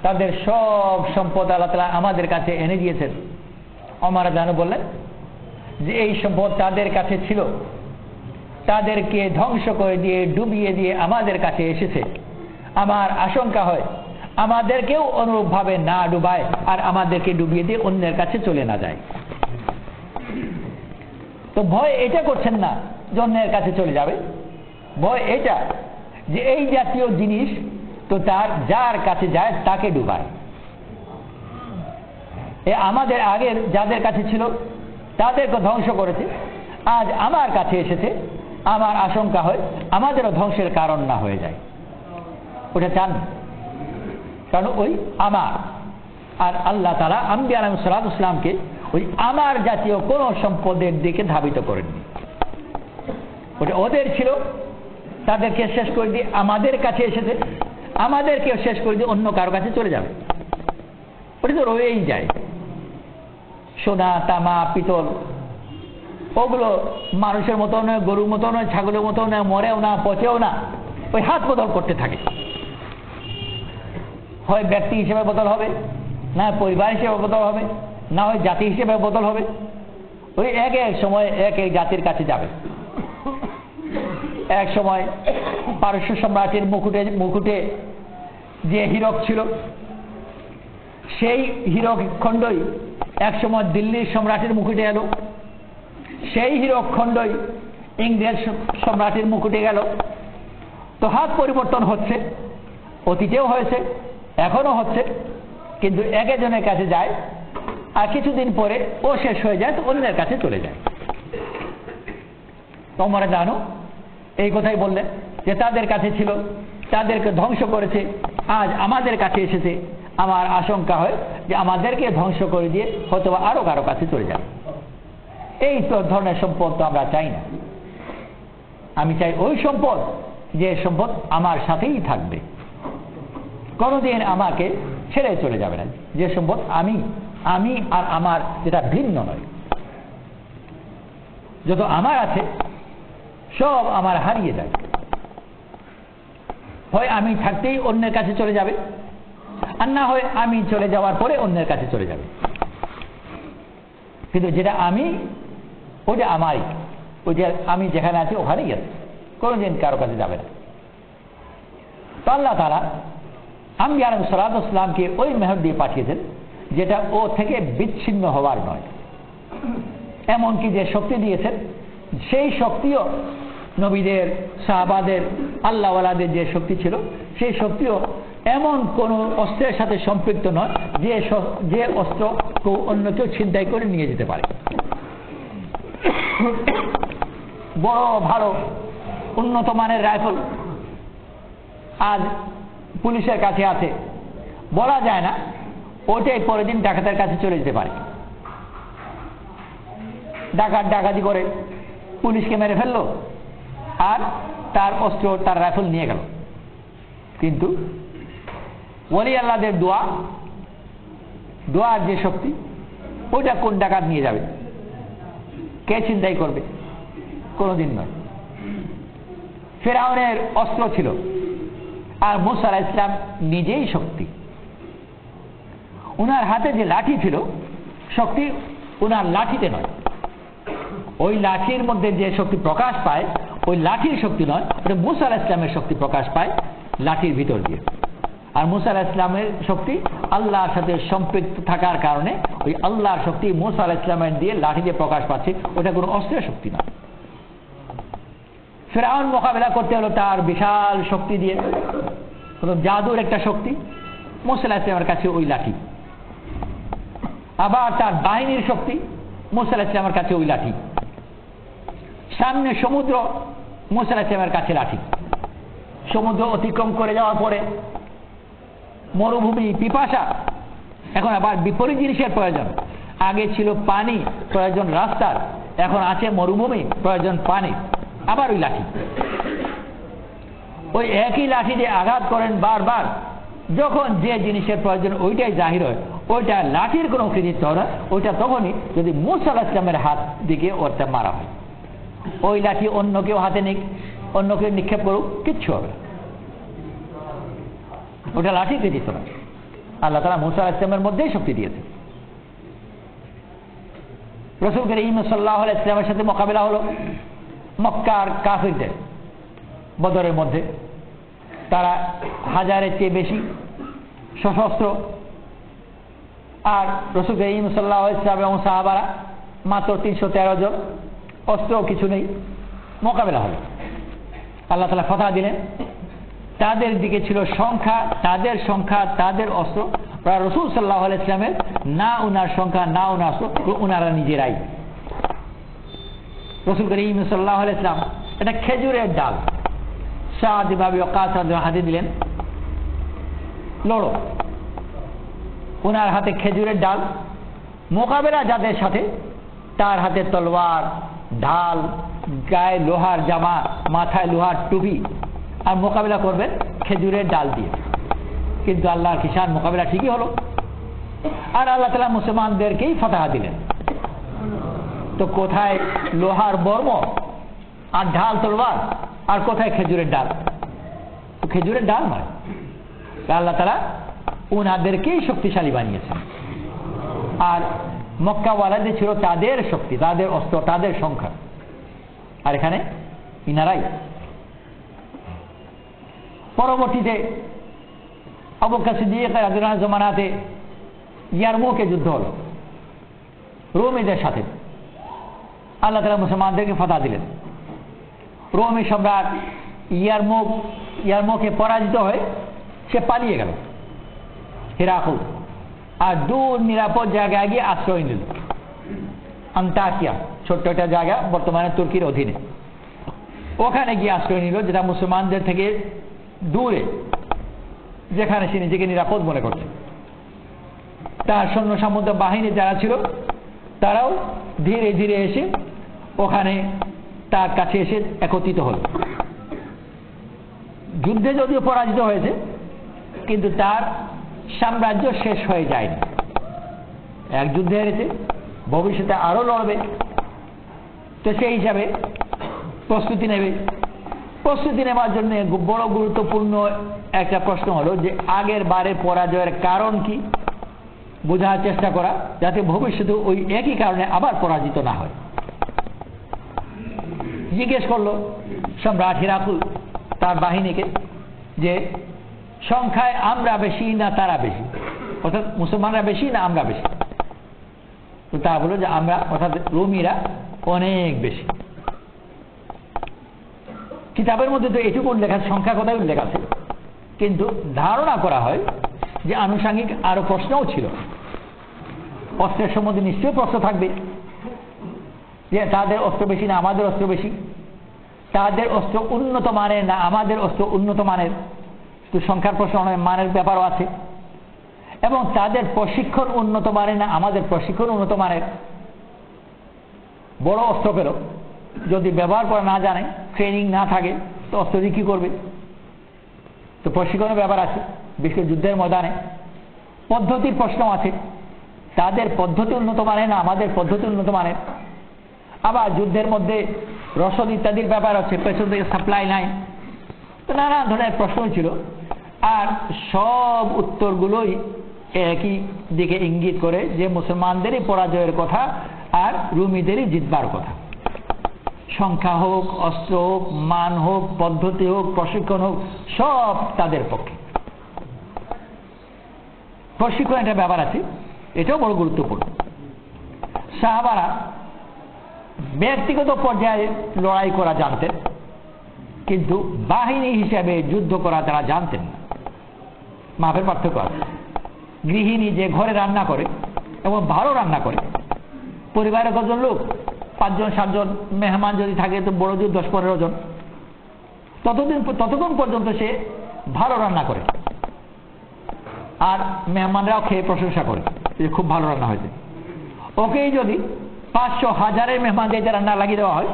তাদের সব সম্পদ আল্লাহ তাআলা আমাদের কাছে এনে দিয়েছেন। ওমর রাদিয়াল্লাহু আনহু বললেন যে এই সম্পদ তাদের কাছে ছিল, তাদেরকে ধ্বংস করে দিয়ে ডুবিয়ে দিয়ে আমাদের কাছে এসেছে, আমার আশঙ্কা হয় আমাদেরকেও অনুরূপভাবে না ডুবায় আর আমাদেরকে ডুবিয়ে দিয়ে অন্যের কাছে চলে না যায়। তো ভয় এটা করছেন না যে অন্যের কাছে চলে যাবে, ভয় এটা যে এই জাতীয় জিনিস তো তার যার কাছে যায় তাকে ডুবায়। আমাদের আগের যাদের কাছে ছিল তাদেরকে ধ্বংস করেছে, আজ আমার কাছে এসেছে, আমার আশঙ্কা হয় আমাদেরও ধ্বংসের কারণ না হয়ে যায়। ওটা চান, কারণ ওই আমার। আর আল্লাহ তাআলা আম্বিয়া আলাইহিস সালাতু ওয়াস সালামকে ওই আমার জাতীয় কোন সম্পদের দিকে ধাবিত করেননি। ওটা ওদের ছিল, তাদেরকে শেষ করে দিয়ে আমাদের কাছে এসেছে, আমাদেরকেও শেষ করে দিয়ে অন্য কারো কাছে চলে যাবে। ওটা তো রয়েই যায়। সোনা, তামা, পিতল ওগুলো মানুষের মতো নয়, গরুর মতো নয়, ছাগলের মতো নয়, মরেও না, পচেও না, ওই হাত বদল করতে থাকে। হয় ব্যক্তি হিসেবে বদল হবে, না পরিবার হিসেবে বদল হবে, না হয় জাতি হিসেবে বদল হবে। ওই এক এক সময় এক এক জাতির কাছে যাবে। এক সময় পারস্য সম্রাটের মুকুটে যে হীরক ছিল, সেই হীরক খণ্ডই এক সময় দিল্লির সম্রাটের মুকুটে এলো, সেই হীরক খণ্ডই ইংরেজ সম্রাটের মুকুটে গেল। তো হাত পরিবর্তন হচ্ছে, অতীতেও হয়েছে, এখনো হচ্ছে, কিন্তু একজনের কাছে যায় আর কিছুদিন পরে ও শেষ হয়ে যায়, তো অন্যের কাছে চলে যায়। তোমরা জানো এই কথাই বললেন যে তাদের কাছে ছিল, তাদেরকে ধ্বংস করেছে, আজ আমাদের কাছে এসেছে, আমার আশঙ্কা হয় যে আমাদেরকে ধ্বংস করে দিয়ে হয়তো আরো কারো কাছে চলে যাবে। এই তো ধরনের সম্পদ তো আমরা চাই না। আমি চাই ওই সম্পদ যে সম্পদ আমার সাথেই থাকবে, কোনোদিন আমাকে ছেড়ে চলে যাবে না, যে সম্পদ আমি আর আমার যেটা ভিন্ন নয়। যত আমার আছে সব আমার হারিয়ে যায়, হয় আমি থাকতেই অন্যের কাছে চলে যাবে, আর না হয় আমি চলে যাওয়ার পরে অন্যের কাছে চলে যাবে। কিন্তু যেটা আমি, ওটা আমারই, ওই যে আমি যেখানে আছি ওখানেই আছে, কোনোদিন কারো কাছে যাবে না। তো আল্লাহ তাআলা আম্বিয়া আলাইহিস সালাতু ওয়াস সালামকে ওই মেহর দিয়ে পাঠিয়েছেন যেটা ও থেকে বিচ্ছিন্ন হওয়ার নয়। এমনকি যে শক্তি দিয়েছেন সেই শক্তিও নবীদের, সাহাবাদের, আল্লাহওয়ালাদের যে শক্তি ছিল সেই শক্তিও এমন কোন অস্ত্রের সাথে সম্পৃক্ত নয় যে অস্ত্র অন্য কেউ ছিনতাই করে নিয়ে যেতে পারে। বড় ভালো উন্নত মানের রাইফেল আজ পুলিশের কাছে আছে, বলা যায় না ওটাই পরের দিন ডাকাতের কাছে চলে যেতে পারে। ডাকাতি করে পুলিশকে মেরে ফেললো আর তার অস্ত্র, তার রাইফেল নিয়ে গেল। কিন্তু ওলি আল্লাহদের দোয়ার যে শক্তি, ওটা কোন ডাকাত নিয়ে যাবে, কে চিন্তাই করবে? কোনোদিন নয়। ফেরাউনের অস্ত্র ছিল আর মুসা আলাইহিস সালাম নিজেই শক্তি। উনার হাতে যে লাঠি ছিল, শক্তি উনার লাঠিতে নয়, ওই লাঠির মধ্যে যে শক্তি প্রকাশ পায় ওই লাঠির শক্তি নয়, ওটা মুসা আলাইহিস সালামের শক্তি প্রকাশ পায় লাঠির ভিতর দিয়ে। আর মুসা আলাইহিস সালামের শক্তি আল্লাহর সাথে সম্পৃক্ত থাকার কারণে ওই আল্লাহর শক্তি মুসা আলাইহিস সালামের দিয়ে লাঠি দিয়ে প্রকাশ পাচ্ছে, ওটা কোনো অস্ত্রের শক্তি না। ফেরাউন মোকাবেলা করতে হলো তার বিশাল শক্তি দিয়ে, কোনো জাদুর একটা শক্তি, মুসা আলাইহিস সালামের কাছে ওই লাঠি। আবার তার বাহিনীর শক্তি, মুসা আলাইহিস সালামের কাছে ওই লাঠি। সামনে সমুদ্র, মুসা আলাইহিস সালামের কাছে লাঠি। সমুদ্র অতিক্রম করে যাওয়ার পরে মরুভূমি, পিপাসা, এখন আবার বিপরীত জিনিসের প্রয়োজন। আগে ছিল পানি, প্রয়োজন রাস্তার, এখন আছে মরুভূমি, প্রয়োজন পানি, আবার ওই লাঠি। ওই একই লাঠি দিয়ে আঘাত করেন বারবার, যখন যে জিনিসের প্রয়োজন ওইটাই জাহির হয়, ওইটা লাঠির কোনো কৃতিত্ব হয় না, ওইটা তখনই যদি মুসা আলাইহিস সালামের হাত দিকে ওটা মারা হয়। ওই লাঠি অন্য কেউ হাতে নিক, অন্য কেউ নিক্ষেপ করুক, কিচ্ছু হবে না, ওটা লাঠি কৃতিত্ব না। আল্লাহ তাআলা মুসা আলাইহিস সালামের মধ্যেই শক্তি দিয়েছে। রাসূল কারীম সাল্লাল্লাহু আলাইহি ওয়াসাল্লামের সাথে মোকাবিলা হলো, মক্কার কাফিরদের বদরের মধ্যে তারা 1000-এর চেয়ে বেশি সশস্ত্র, আর রাসূল করিম সাল্লাল্লাহু আলাইহি ওয়াসাল্লাম এবং সাহাবারা মাত্র 313 জন, অস্ত্র কিছু নেই, মোকাবেলা হবে। আল্লাহ তাআলা ফাতহ দিলেন। তাদের দিকে ছিল সংখ্যা, তাদের অস্ত্র রাসূল সাল্লাল্লাহু আলাইহি ওয়াসাল্লামের না উনার সংখ্যা না উনার অস্ত্র, উনারা নিজেরাই। রাসূল করিম সাল্লাল্লাহু আলাইহি ওয়াসাল্লাম এটা খেজুরের ডাল সাদ ইবনে আবি ওয়াক্কাস রাদিয়াল্লাহু হাতে দিলেন, লড়ো। উনার হাতে খেজুরের ডাল, মোকাবেলা যাদের সাথে তার হাতে তলোয়ার, ঢাল, গায়ে লোহার জামা, মাথায় লোহার টুপি, আর মোকাবেলা করবেন খেজুরের ডাল দিয়ে। কিন্তু আল্লাহর কিষান মোকাবেলা ঠিকই হলো, আর আল্লাহ তাআলা মুসলমানদেরকেই ফাতহ দিলেন। তো কোথায় লোহার বর্ম আর ঢাল তলোয়ার, আর কোথায় খেজুরের ডাল? খেজুরের ডাল নয়, আল্লাহ তাআলা উনাদেরকেই শক্তিশালী বানিয়েছেন। আর মক্কাওয়ালাদের ছিল তাদের শক্তি, তাদের অস্ত্র, তাদের সংখ্যা, আর এখানে ইনারাই। পরবর্তীতে আবু বকর সিদ্দিক রাদিয়াল্লাহু আনহু জামানাতে ইয়ারমুকে যুদ্ধ হলো রোমীদের সাথে। আল্লাহ তাআলা মুসলমানদেরকে ফাতহ দিলেন। রোমী সম্রাট ইয়ারমুকে পরাজিত হয়ে সে পালিয়ে গেল হিরাকুল, আর দূর নিরাপদ জায়গায় গিয়ে আশ্রয় নিল আন্তাকিয়া, ছোট্ট একটা জায়গা বর্তমানে তুর্কির অধীনে। ওখানে গিয়ে আশ্রয় নিল, যেটা মুসলমানদের থেকে দূরে, যেখানে সে নিজেকে নিরাপদ মনে করছে। তার সৈন্য সামন্ত বাহিনী যারা ছিল তারাও ধীরে ধীরে এসে ওখানে তার কাছে এসে একত্রিত হল। যুদ্ধে যদিও পরাজিত হয়েছে, কিন্তু তার সাম্রাজ্য শেষ হয়ে যায়নি। এক যুদ্ধে হেরেছে, ভবিষ্যতে আরো লড়বে, তো সেই হিসাবে প্রস্তুতি নেবে। প্রস্তুতি নেওয়ার জন্য বড় গুরুত্বপূর্ণ একটা প্রশ্ন হলো যে আগের বারের পরাজয়ের কারণ কি, বোঝার চেষ্টা করা, যাতে ভবিষ্যতে ওই একই কারণে আবার পরাজিত না হয়। জিজ্ঞেস করলো সম্রাট হিরাকুল তার বাহিনীকে যে সংখ্যায় আমরা বেশি না তারা বেশি, অর্থাৎ মুসলমানরা বেশি না আমরা বেশি? তো তা বললো যে আমরা, অর্থাৎ রোমীরা অনেক বেশি। কিতাবের মধ্যে তো এটুকু উল্লেখ আছে, সংখ্যা কথাই উল্লেখ আছে, কিন্তু ধারণা করা হয় যে আনুষঙ্গিক আরো প্রশ্নও ছিল। অস্ত্রের সম্বন্ধে নিশ্চয়ই প্রশ্ন থাকবে যে তাদের অস্ত্র বেশি না আমাদের অস্ত্র বেশি, তাদের অস্ত্র উন্নত মানের না আমাদের অস্ত্র উন্নত মানের। তো সংখ্যার প্রশ্ন নয়, মানের ব্যাপারও আছে। এবং তাদের প্রশিক্ষণ উন্নত মানের না আমাদের প্রশিক্ষণ উন্নত মানের। বড় অস্ত্র পেল, যদি ব্যবহার করা না জানে, ট্রেনিং না থাকে, তো অস্ত্র দিয়ে কি করবে? তো প্রশিক্ষণের ব্যাপার আছে, বিশেষ করে যুদ্ধের ময়দানে। পদ্ধতির প্রশ্ন আছে, তাদের পদ্ধতি উন্নত মানের না আমাদের পদ্ধতি উন্নত মানের। আবার যুদ্ধের মধ্যে রসদ ইত্যাদির ব্যাপার আছে, পেছন থেকে সাপ্লাই নাই। তো নানা ধরনের প্রশ্ন ছিল, আর সব উত্তরগুলোই একই দিকে ইঙ্গিত করে যে মুসলমানদেরই পরাজয়ের কথা আর রুমিদেরই জিতবার কথা। সংখ্যা হোক, অস্ত্র হোক, মান হোক, পদ্ধতি হোক, প্রশিক্ষণ হোক, সব তাদের পক্ষে। প্রশিক্ষণ একটা ব্যাপার আছে, এটাও বড় গুরুত্বপূর্ণ। সাহাবারা ব্যক্তিগত পর্যায়ে লড়াই করা জানতেন, কিন্তু বাহিনী হিসেবে যুদ্ধ করা তারা জানতেন না। মাপের পার্থক্য আছে। গৃহিণী যে ঘরে রান্না করে এবং ভালো রান্না করে, পরিবারের কজন লোক, 5 জন 7 জন, মেহমান যদি থাকে তো বড় জোর 10-15 জন, ততক্ষণ পর্যন্ত সে ভালো রান্না করে, আর মেহমানরাও খেয়ে প্রশংসা করে যে খুব ভালো রান্না হয়েছে। ওকেই যদি 500-1000-এর মেহমানদের রান্না লাগিয়ে দেওয়া হয়,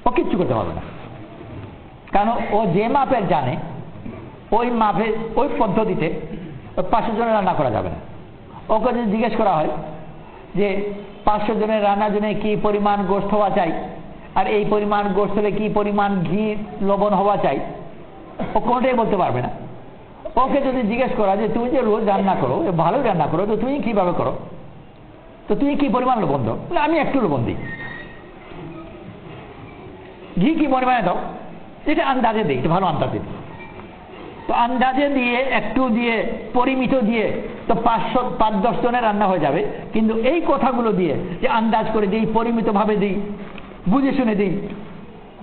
ও কিচ্ছু করতে পারবে না। কারণ ও যে মাপের জানে, ওই মাপে ওই পদ্ধতিতে 500 জনের রান্না করা যাবে না। ওকে যদি জিজ্ঞেস করা হয় যে 500 জনের রান্নার জন্য কি পরিমাণ গোশত হওয়া চাই, আর এই পরিমাণ গোশতে কি পরিমাণ ঘি লবণ হওয়া চাই, ও কোনটাই বলতে পারবে না। ওকে যদি জিজ্ঞেস করা যে তুমি যে রোজ রান্না করো, ভালোই রান্না করো, তো তুমি কিভাবে করো, তো তুমি কি পরিমাণ লবণ দাও? আমি একটু লবণ দিই। ঘি কি মনে মনে দাও, এটা আন্দাজে দিই, একটু ভালো আন্দাজে দিই। তো আন্দাজে দিয়ে একটু দিয়ে পরিমিত দিয়ে তো 5-10 জনের রান্না হয়ে যাবে। কিন্তু এই কথাগুলো দিয়ে যে আন্দাজ করে দিই, পরিমিত ভাবে দিই, বুঝে শুনে দিই,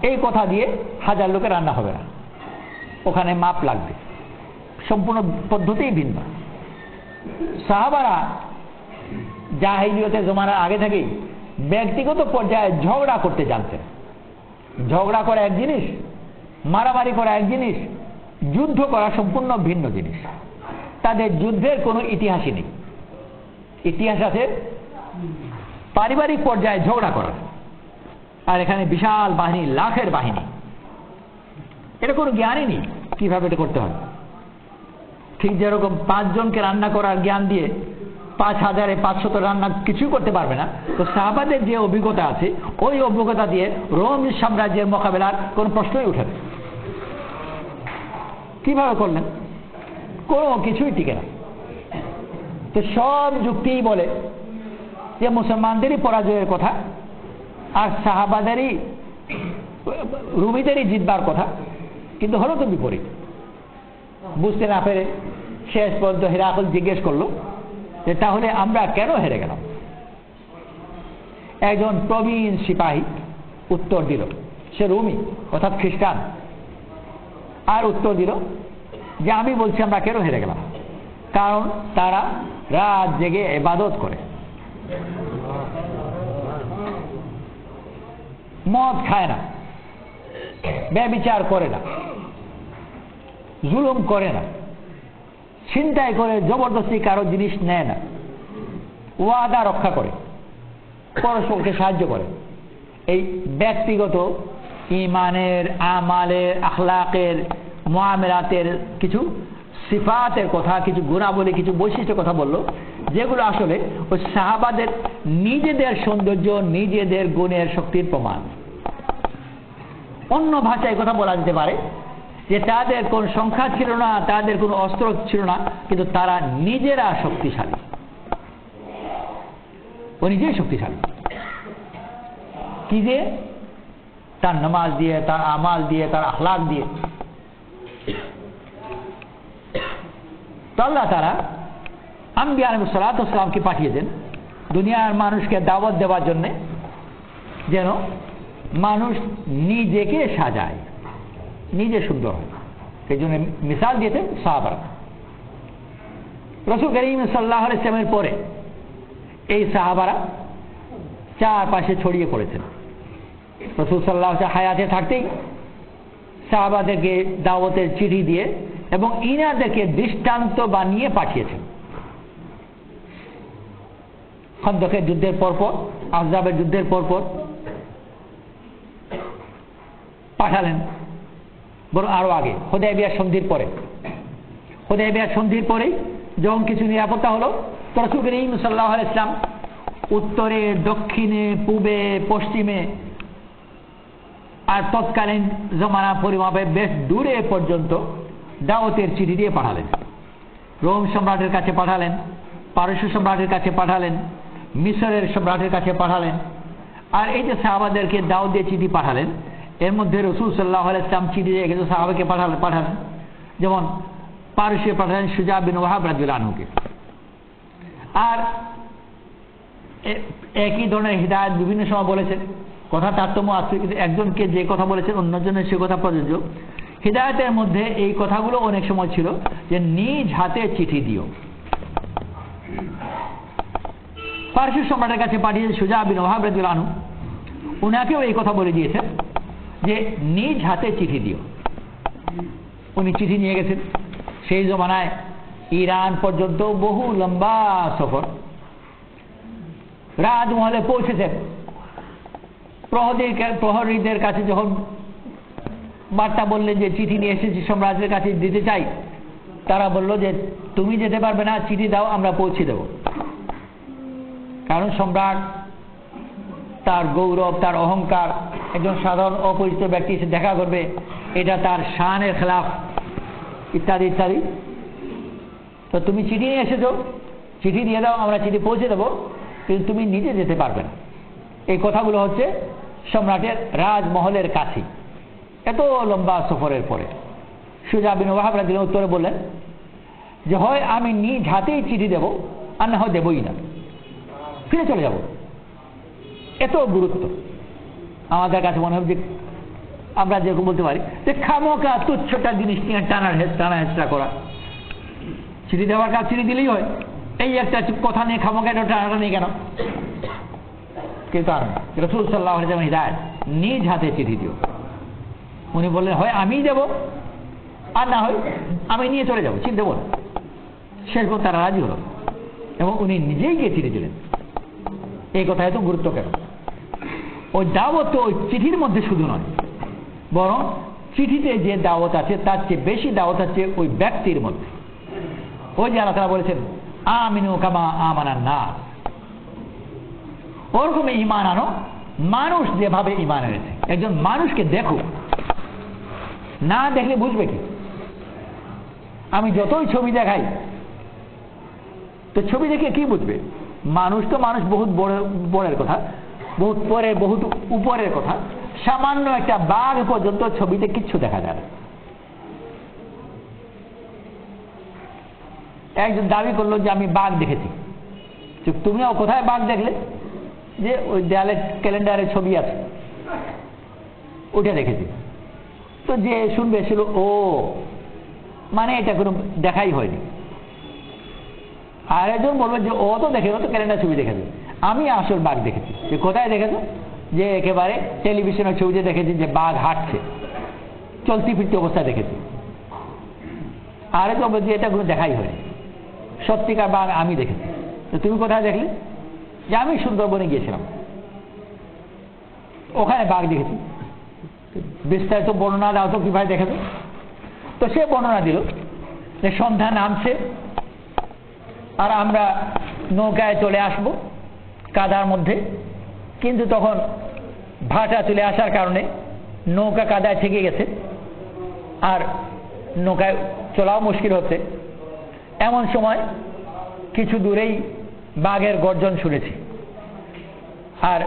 এই কথা দিয়ে 1000 লোকের রান্না হবে না, ওখানে মাপ লাগবে, সম্পূর্ণ পদ্ধতিই ভিন্ন। সাহাবারা জাহিলিয়তের জমানার আগে থেকেই ব্যক্তিগত পর্যায়ে ঝগড়া করতে জানতেন। ঝগড়া করা এক জিনিস, মারামারি করা এক জিনিস, যুদ্ধ করা সম্পূর্ণ ভিন্ন জিনিস। তাদের যুদ্ধের কোনো ইতিহাসই নেই। ইতিহাস আছে পারিবারিক পর্যায়ে ঝগড়া করার, আর এখানে বিশাল বাহিনী, লাখের বাহিনী, এটা কোনো জ্ঞানই নেই কিভাবে এটা করতে হয়। ঠিক যেরকম 5 জনকে রান্না করার জ্ঞান দিয়ে 5,500 রান্না কিছু করতে পারবে না, তো সাহাবাদের যে অভিজ্ঞতা আছে ওই অভিজ্ঞতা দিয়ে রোম সাম্রাজ্যের মোকাবেলার কোনো প্রশ্নই উঠে না। কিভাবে করলেন? কোনো কিছুই টিকে না। তো সব যুক্তিই বলে যে মুসলমানদেরই পরাজয়ের কথা, আর সাহাবাদেরই, রুমিদেরই জিতবার কথা, কিন্তু হলো তো বিপরীত। বুঝতে না পেরে শেষ পর্যন্ত হিরাকল জিজ্ঞেস করলো যে তাহলে আমরা কেন হেরে গেলাম? একজন প্রবীণ সিপাহী উত্তর দিল, সে রুমি অর্থাৎ খ্রিস্টান, আর উত্তর দিল যে আমি বলছি আমরা কেন হেরে গেলাম, কারণ তারা রাত জেগে ইবাদত করে, মদ খায় না, ব্যভিচার করে না, জুলুম করে না, ছিনতাই করে জবরদস্তি কারো জিনিস নেয় না, ওয়াদা রক্ষা করে, পরস্পরকে সাহায্য করে। এই ব্যক্তিগত ঈমানের, আমালের, আখলাকের, মুআমালাতের কিছু সিফাতের কথা, কিছু গুণাবলী, কিছু বৈশিষ্ট্যের কথা বললো, যেগুলো আসলে ওই সাহাবাদের নিজেদের সৌন্দর্য, নিজেদের গুণের শক্তির প্রমাণ। অন্য ভাষায় কথা বলা যেতে পারে যে তাদের কোন সংখ্যা ছিল না, তাদের কোনো অস্ত্র ছিল না, কিন্তু তারা নিজেরা শক্তিশালী, ও নিজেই শক্তিশালী। কি দিয়ে? তার নামাজ দিয়ে, তার আমাল দিয়ে, তার আখলাক দিয়ে। তো আল্লাহ তাআলা আম্বিয়া আলাইহিস সালাতু ওয়াস সালামকে পাঠিয়েছেন দুনিয়ার মানুষকে দাওয়াত দেওয়ার জন্য, যেন মানুষ নিজেকে সাজায়, নিজে সুন্দর হয়। সেই জন্য মিসাল দিয়েছেন সাহাবারা। রাসূল করিম সাল্লাল্লাহু আলাইহি ওয়াসাল্লামের পরে এই সাহাবারা চারপাশে ছড়িয়ে পড়েছেন। রাসূল সাল্লাল্লাহু আলাইহি ওয়াসাল্লাম হায়াতে থাকতেই সাহাবাদেরকে দাওয়াতের চিঠি দিয়ে এবং ইনাদেরকে দৃষ্টান্ত বানিয়ে পাঠিয়েছেন। খন্দকের যুদ্ধের পরপর, আহজাবের যুদ্ধের পরপর পাঠালেন, বরং আরো আগে হুদায়বিয়ার সন্ধির পরে। হুদায়বিয়ার সন্ধির পরেই যখন কিছু নিরাপত্তা হলো, তো রাসূল করিম সাল্লাল্লাহু আলাইহি ওয়াসাল্লাম উত্তরে, দক্ষিণে, পূবে, পশ্চিমে, আর তৎকালীন জমানা পরিমাপে বেশ দূরে পর্যন্ত দাওয়াতের চিঠি দিয়ে পাঠালেন। রোম সম্রাটের কাছে পাঠালেন, পারস্য সম্রাটের কাছে পাঠালেন, মিশরের সম্রাটের কাছে পাঠালেন। আর এই যে সাহাবাদেরকে দাওয়াত দিয়ে চিঠি পাঠালেন, এর মধ্যে রাসূল সাল্লাল্লাহু আলাইহি ওয়াসাল্লাম চিঠি দিয়ে কিছু সাহাবাকে পাঠালেন। যেমন পারস্যে পাঠালেন শুজা বিন ওয়াহাব রাদিয়াল্লাহু আনহুকে। আর একই ধরনের হিদায়াত বিভিন্ন সময় বলেছেন, কথা তারতম্য আছে, কিন্তু একজনকে যে কথা বলেছেন অন্যজনের সে কথা প্রযোজ্য। হিদায়াতের মধ্যে এই কথাগুলো অনেক সময় ছিল যে নিজ হাতে চিঠি দিও। পারস্য সম্রাটের কাছে পাঠিয়েছে শুজা বিন ওয়াহাব রাদিয়াল্লাহু আনহু, উনাকেও এই কথা বলে দিয়েছেন যে নিজ হাতে চিঠি দিও। উনি চিঠি নিয়ে গেছেন। সেই জমানায় ইরান পর্যন্ত বহু লম্বা সফর, রাজমহলে পৌঁছেছেন। প্রহরীদের কাছে যখন বার্তা বললেন যে চিঠি নিয়ে এসেছি, সম্রাটের কাছে দিতে চাই, তারা বলল যে তুমি যেতে পারবে না, চিঠি দাও, আমরা পৌঁছে দেব। কারণ সম্রাট, তার গৌরব, তার অহংকার, একজন সাধারণ অপরিচিত ব্যক্তি এসে দেখা করবে, এটা তার শানের খেলাফ, ইত্যাদি ইত্যাদি। তো তুমি চিঠি নিয়ে এসেছো, চিঠি দিয়ে দাও, আমরা চিঠি পৌঁছে দেবো, কিন্তু তুমি নিজে যেতে পারবে না। এই কথাগুলো হচ্ছে সম্রাটের রাজমহলের কাছে, এত লম্বা সফরের পরে সুজা বিন ওয়াহাব রাদিয়াল্লাহু উত্তরে বললেন যে হয় আমি নিজ হাতেই চিঠি দেব, আর না হয় দেবই না, ফিরে চলে যাব। এত গুরুত্ব আমাদের কাছে মনে হবে যে আমরা যেরকম বলতে পারি যে খামোকা তুচ্ছটা জিনিস নিয়ে টানা হেঁচড়া করা, চিঠি দেওয়ার কাজ চিঠি দিলেই হয়, এই একটা কথা নিয়ে খামোকা এটা টানাটা নেই কেন? কিন্তু আর রাসূল সাল্লাল্লাহু আলাইহি ওয়াসাল্লাম হিদায়াত, নিজ হাতে চিঠি দিও। উনি বললেন হয় আমিই দেব, আর না হয় আমি নিয়ে চলে যাবো, চিঠি দেবো না। শেষ পর্যন্ত তারা রাজি হলো এবং উনি নিজেই গিয়ে চিঠি দিলেন। এই কথা এত গুরুত্ব কেন? ওই দাওয়াত তো ওই চিঠির মধ্যে শুধু নয়, বরং চিঠিতে যে দাওয়াত আছে তার চেয়ে বেশি দাওয়াত আছে ওই ব্যক্তির মধ্যে। ওই যে আল্লাহ তাআলা বলেছেন আমিনু কামা আমানান নাস, ওরকম ঈমান আনো মানুষ যেভাবে ঈমান এনেছে। একজন মানুষকে দেখো, না দেখলে বুঝবে কি? আমি যতই ছবি দেখাই তো ছবি দেখে কি বুঝবে? মানুষ তো মানুষ, বহুত বড়ের কথা, বহুত পরে, বহুত উপরের কথা। সামান্য একটা বাঘ পর্যন্ত ছবিতে কিচ্ছু দেখা যায় না। একজন দাবি করলো যে আমি বাঘ দেখেছি। তুমিও কোথায় বাঘ দেখলে? যে ওই দেয়ালে ক্যালেন্ডারে ছবি আছে, ওটা দেখেছি। তো যে শুনবে ছিল ও মানে এটা কোনো দেখাই হয়নি। আর একজন বলবে যে ও তো দেখে, ও তো ক্যালেন্ডার ছবি দেখেছে, আমি আসল বাঘ দেখেছি। যে কোথায় দেখেছো? যে একেবারে টেলিভিশনের ছবিতে দেখেছি যে বাঘ হাঁটছে, চলতি ফিরতি অবস্থায় দেখেছি। আর একজন বলবে যে এটা কোনো দেখাই হয়নি, সত্যিকার বাঘ আমি দেখেছি। তো তুমি কোথায় দেখলে? যে আমি সুন্দরবনে গিয়েছিলাম, ওখানে বাঘ দেখেছি। বিস্তারিত বর্ণনা দাও তো কিভাবে দেখেছো? তো সে বর্ণনা দিল যে সন্ধ্যা নামছে আর আমরা নৌকায় চলে আসব কাদার মধ্যে, কিন্তু তখন ভাটা চলে আসার কারণে নৌকা কাদায় থেকে গেছে আর নৌকায় চলাও মুশকিল হচ্ছে। এমন সময় কিছু দূরেই বাঘের গর্জন শুনেছি, আর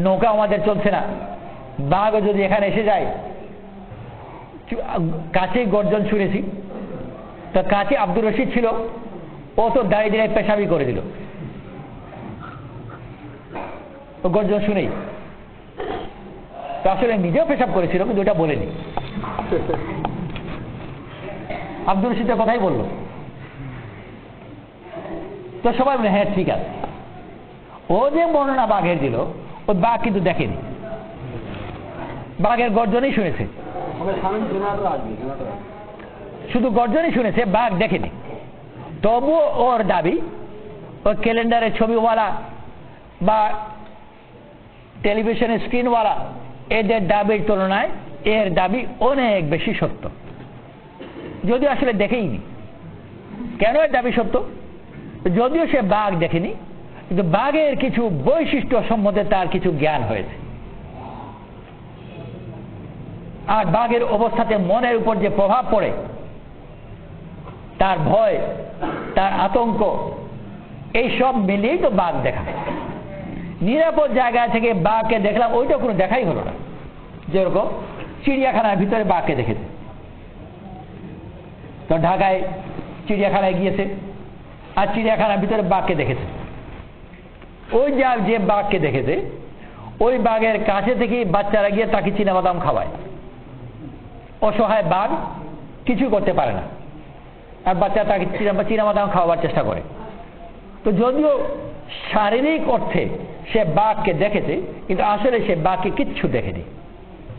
নৌকা আমাদের চলছে না। বাঘও যদি এখানে এসে যায়, কাছেই গর্জন শুনেছি। তো কাছে আব্দুর রশিদ ছিল, ও তো দাঁড়িয়ে দাঁড়িয়ে পেশাবি করে দিল গর্জন শুনেই। তো আসলে নিজেও পেশাব করেছিল, কিন্তু ওটা বলেনি। আব্দুর রশিদের কথাই বললো। তো সবাই বলে হ্যাঁ ঠিক আছে। ও যে বর্ণনা বাঘের দিল, ওই বাঘ কিন্তু দেখেনি, বাঘের গর্জনই শুনেছে, শুধু গর্জনই শুনেছে, বাঘ দেখেনি। তবুও ওর দাবি ওই ক্যালেন্ডারের ছবিওয়ালা বা টেলিভিশনের স্ক্রিনওয়ালা এদের দাবির তুলনায় এর দাবি অনেক বেশি সত্য, যদিও আসলে দেখেইনি। কেন এর দাবি সত্য? যদিও সে বাঘ দেখেনি, কিন্তু বাঘের কিছু বৈশিষ্ট্য সম্বন্ধে তার কিছু জ্ঞান হয়েছে। আর বাঘের অবস্থাতে মনের উপর যে প্রভাব পড়ে, তার ভয়, তার আতঙ্ক, এই সব মিলিয়েই তো বাঘ দেখা। নিরাপদ জায়গা থেকে বাঘকে দেখলাম, ওইটা কোনো দেখাই হলো না। যেরকম চিড়িয়াখানার ভিতরে বাঘকে দেখেছে, তো ঢাকায় চিড়িয়াখানায় গিয়েছে আর চিড়িয়াখানার ভিতরে বাঘকে দেখেছে। ওই যে বাঘকে দেখেছে, ওই বাঘের কাছে থেকে বাচ্চারা গিয়ে তাকে চীনাবাদাম খাওয়ায়। অসহায় বাঘ কিছু করতে পারে না, আর বাচ্চা তাকে চীনাবাদাম খাওয়াবার চেষ্টা করে। তো যদিও শারীরিক অর্থে সে বাঘকে দেখেছে, কিন্তু আসলে সে বাঘকে কিচ্ছু দেখেনি।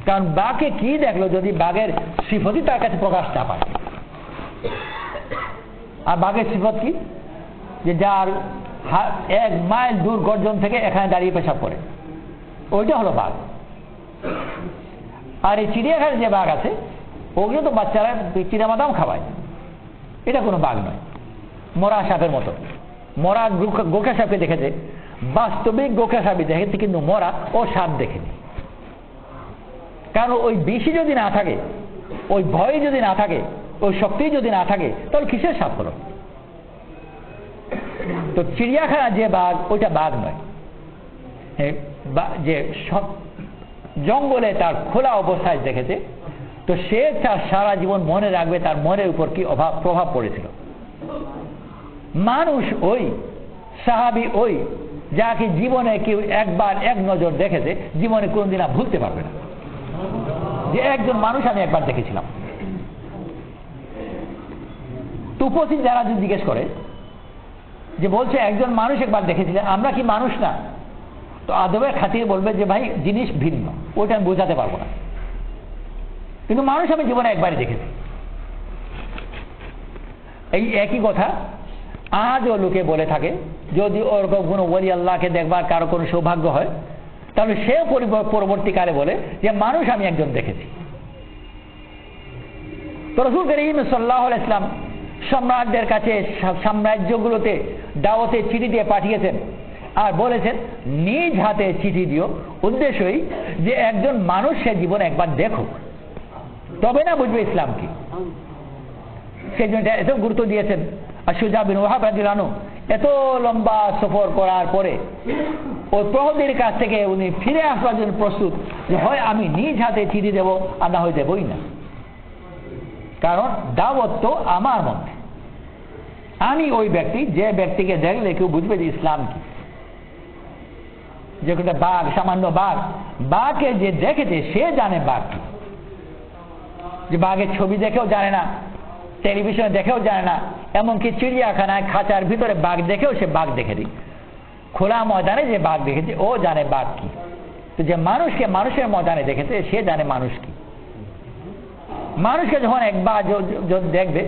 কারণ বাঘকে কি দেখলো যদি বাঘের সিফতই তার কাছে প্রকাশ না পায়? আর বাঘের সিফত কি? যে যার 1 মাইল দূর গর্জন থেকে এখানে দাঁড়িয়ে পেশাব করে, ওইটা হলো বাঘ। আর এই চিড়িয়াখানায় যে বাঘ আছে, ওগুলো তো বাচ্চারা চীনাবাদাম খাওয়ায়, এটা কোনো বাঘ নয়। মরা সাপের মতো, মরা গোখা সাপকে দেখেছে, বাস্তবিক গোখা সাপই দেখেছে, কিন্তু মরা ও সাপ দেখেনি। কারণ ওই বিষই যদি না থাকে, ওই ভয় যদি না থাকে, ওই শক্তি যদি না থাকে, তাহলে কিসের সাপ হলো? তো চিড়িয়াখানা যে বাঘ, ওইটা বাঘ নয়। যে জঙ্গলে তার খোলা অবস্থায় দেখেছে, তো সে তার সারা জীবন মনে রাখবে তার মনের উপর কি প্রভাব পড়েছিল। মানুষ ওই সাহাবী ওই যাকে জীবনে কেউ একবার এক নজর দেখেছে, জীবনে কোনদিন আর ভুলতে পারবে না যে একজন মানুষ আমি একবার দেখেছিলাম। তো উপস্থিত যারা যদি জিজ্ঞেস করে যে বলছে একজন মানুষ একবার দেখেছিলেন, আমরা কি মানুষ না? তো আদবের খাতিরে বলবে যে ভাই জিনিস ভিন্ন, ওইটা আমি বোঝাতে পারবো না, কিন্তু মানুষ আমি জীবনে একবারই দেখেছি। এই একই কথা আজও লোকে বলে থাকে, যদি ওরকম কোনো ওলি আল্লাহকে দেখবার কারো কোনো সৌভাগ্য হয়, তাহলে সে পরবর্তীকালে বলে যে মানুষ আমি একজন দেখেছি। তো রাসূল করিম সাল্লাল্লাহু আলাইহি ওয়াসাল্লাম সম্রাটদের কাছে সাম্রাজ্যগুলোতে দাওয়াতে চিঠি দিয়ে পাঠিয়েছেন, আর বলেছেন নিজ হাতে চিঠি দিও, উদ্দেশ্যই যে একজন মানুষ সে জীবন একবার দেখুক, তবে না বুঝবে ইসলাম কি। সেই জন্য এত গুরুত্ব দিয়েছেন। আর সুজা বিন ওয়াহাব রাদিয়াল্লাহু আনহু এত লম্বা সফর করার পরে ওই প্রহরীর কাছ থেকে উনি ফিরে আসবার জন্য প্রস্তুত, যে হয় আমি নিজ হাতে চিঠি দেব আর না হয় দেবই না, কারণ দাওয়াত তো আমার মধ্যে, আমি ওই ব্যক্তি যে ব্যক্তিকে দেখলে কেউ বুঝবে যে ইসলাম কি। যে একটা বাঘ, সামান্য বাঘ, বাঘকে যে দেখেছে সে জানে বাঘ কি। যে বাঘের ছবি দেখেও জানে না, টেলিভিশনে দেখেও জানে না, এমনকি চিড়িয়াখানায় খাঁচার ভিতরে বাঘ দেখেও সে বাঘ দেখে দিই, খোলা ময়দানে যে বাঘ দেখেছে ও জানে বাঘ কি। তো যে মানুষকে মানুষের ময়দানে দেখেছে সে জানে মানুষ কি। মানুষকে যখন একবার দেখবে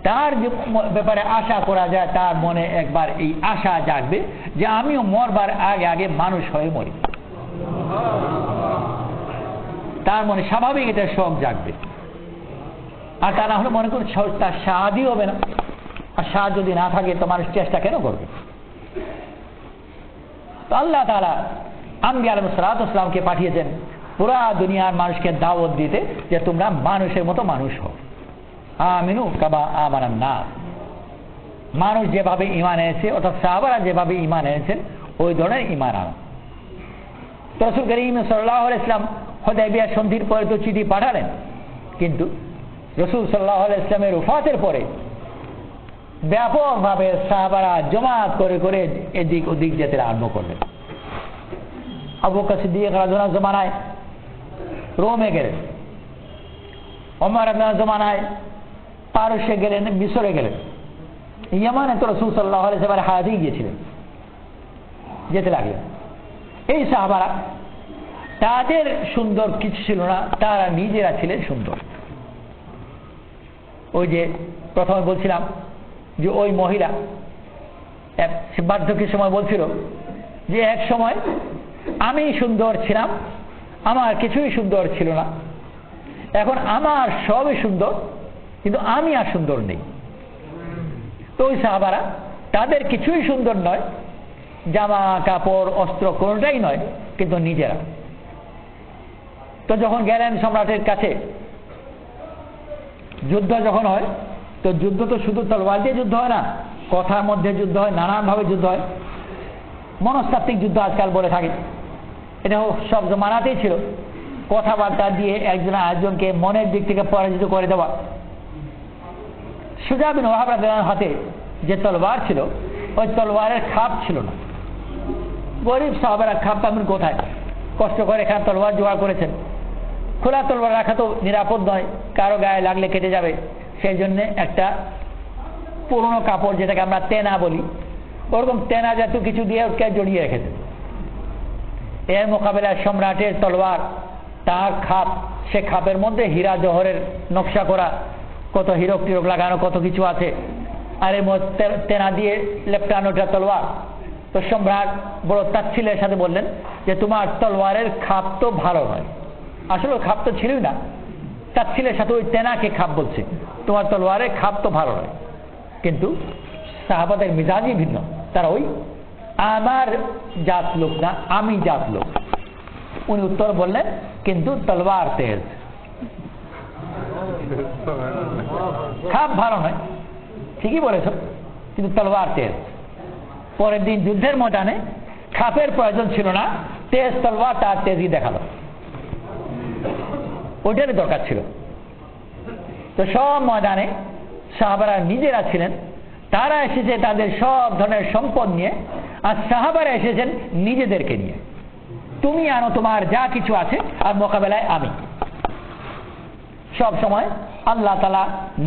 তার ব্যাপারে আশা করা যায়, তার মনে একবার এই আশা জাগবে যে আমিও মরবার আগে আগে মানুষ হয়ে মরি, তার মনে স্বাভাবিক এটা শখ জাগবে। আর তা না হলে মনে করুন তার সাহায্যই হবে না, আর সাহায্য যদি না থাকে তো মানুষ চেষ্টা কেন করবে। তো আল্লাহ তাআলা আম্বিয়া আলাইহিস সালাতু ওয়াস সালামকে পাঠিয়েছেন পুরা দুনিয়ার মানুষকে দাওয়াত দিতে যে তোমরা মানুষের মতো মানুষ হও, আমিনু কামা আমানান নাস। মানুষ যেভাবে ঈমান এনেছে, অর্থাৎ সাহাবারা যেভাবে ঈমান এনেছেন ওই ধরনের ঈমান আনো। তো রাসূল করিম সাল্লাল্লাহু আলাইহি ওয়াসাল্লাম হুদায়বিয়া সন্ধির পরে তো চিঠি পাঠালেন, কিন্তু রাসূল সাল্লাল্লাহু আলাইহি ওয়াসাল্লামের ওফাতের পরে ব্যাপকভাবে সাহাবারা জমাত করে করে এদিক ওদিক যেতে আরম্ভ করলেন। আবু বকর সিদ্দিক রাদিয়াল্লাহু আনহু জমানায় রোমে গেলেন, ওমর রাদিয়াল্লাহু আনহু জমানায় পারস্যে গেলেন, মিশরে গেলেন, ইয়ামানে তো রাসূল সাল্লাল্লাহু আলাইহি ওয়াসাল্লাম হায়াতেই গিয়েছিলেন, যেতে লাগলেন। এই সাহাবারা তাদের সুন্দর কিছু ছিল না, তারা নিজেরা ছিলেন সুন্দর। ওই যে প্রথমে বলছিলাম যে ওই মহিলা বার্ধক্যের সময় বলছিল যে এক সময় আমি সুন্দর ছিলাম, আমার কিছুই সুন্দর ছিল না, এখন আমার সবই সুন্দর, কিন্তু আমি আর সুন্দর নেই। তো ওই সাহাবারা তাদের কিছুই সুন্দর নয়, জামা কাপড় অস্ত্র কোনোটাই নয়, কিন্তু নিজেরা। তো যখন গেলেন সম্রাটের কাছে, যুদ্ধ যখন হয়, তো যুদ্ধ তো শুধু তলোয়ার দিয়ে যুদ্ধ হয় না, কথার মধ্যে যুদ্ধ হয়, নানানভাবে যুদ্ধ হয়, মনস্তাত্ত্বিক যুদ্ধ আজকাল বলে থাকে। এটা সব জমানাতেই ছিল, কথাবার্তা দিয়ে একজন আরেকজনকে মনের দিক থেকে পরাজিত করে দেওয়া। সুজা বিন ওয়াহাব রাদিয়াল্লাহু আনহু হাতে যে তলোয়ার ছিল, ওই তলোয়ারের খাপ ছিল না। গরিব সাহাবারা খাপ পাবেন কোথায়? কষ্ট করে এখানে তলোয়ার জোগাড় করেছেন। খোলা তলোয়ার রাখা তো নিরাপদ নয়, কারো গায়ে লাগলে কেটে যাবে। সেই জন্য একটা পুরনো কাপড়, যেটাকে আমরা তেনা বলি, ওরকম তেনা জাতীয় কিছু দিয়ে ওকে জড়িয়ে রেখেছেন। এর মোকাবেলায় সম্রাটের তলোয়ার, তার খাপ, সে খাপের মধ্যে হীরা জহরের নকশা করা, কত হিরক টিরক লাগানো, কত কিছু আছে, আর এর মধ্যে তেনা দিয়ে লেপটানোটা তলোয়ার। তো সম্রাট বড় তাচ্ছিল্যের সাথে বললেন যে তোমার তলোয়ারের খাপ তো ভালো নয়। আসলে খাপ তো ছিলই না, তাচ্ছিল্যের সাথে ওই তেনাকে খাপ বলছে, তোমার তলোয়ারের খাপ তো ভালো নয়। কিন্তু সাহাবাদের মিজাজই ভিন্ন, তারা ওই আমার জাত লোক না, আমি জাত লোক। উনি উত্তর বললেন কিন্তু তলোয়ার তেজ, খাপ ভালো নয়, ঠিকই বলেছ, কিন্তু তলোয়ার তেজ। পরের দিন যুদ্ধের ময়দানে খাপের প্রয়োজন ছিল না, তেজ তলোয়ার তার তেজই দেখালো। ওটারই দরকার ছিল। তো সব ময়দানে সাহাবারা নিজেরা ছিলেন, তারা এসেছে তাদের সব ধরনের সম্পদ নিয়ে, আর সাহাবারা এসেছেন নিজেদেরকে নিয়ে। তুমি আনো তোমার যা কিছু আছে, আর মোকাবেলায় আমি। সব সময় আল্লাহ তাআলা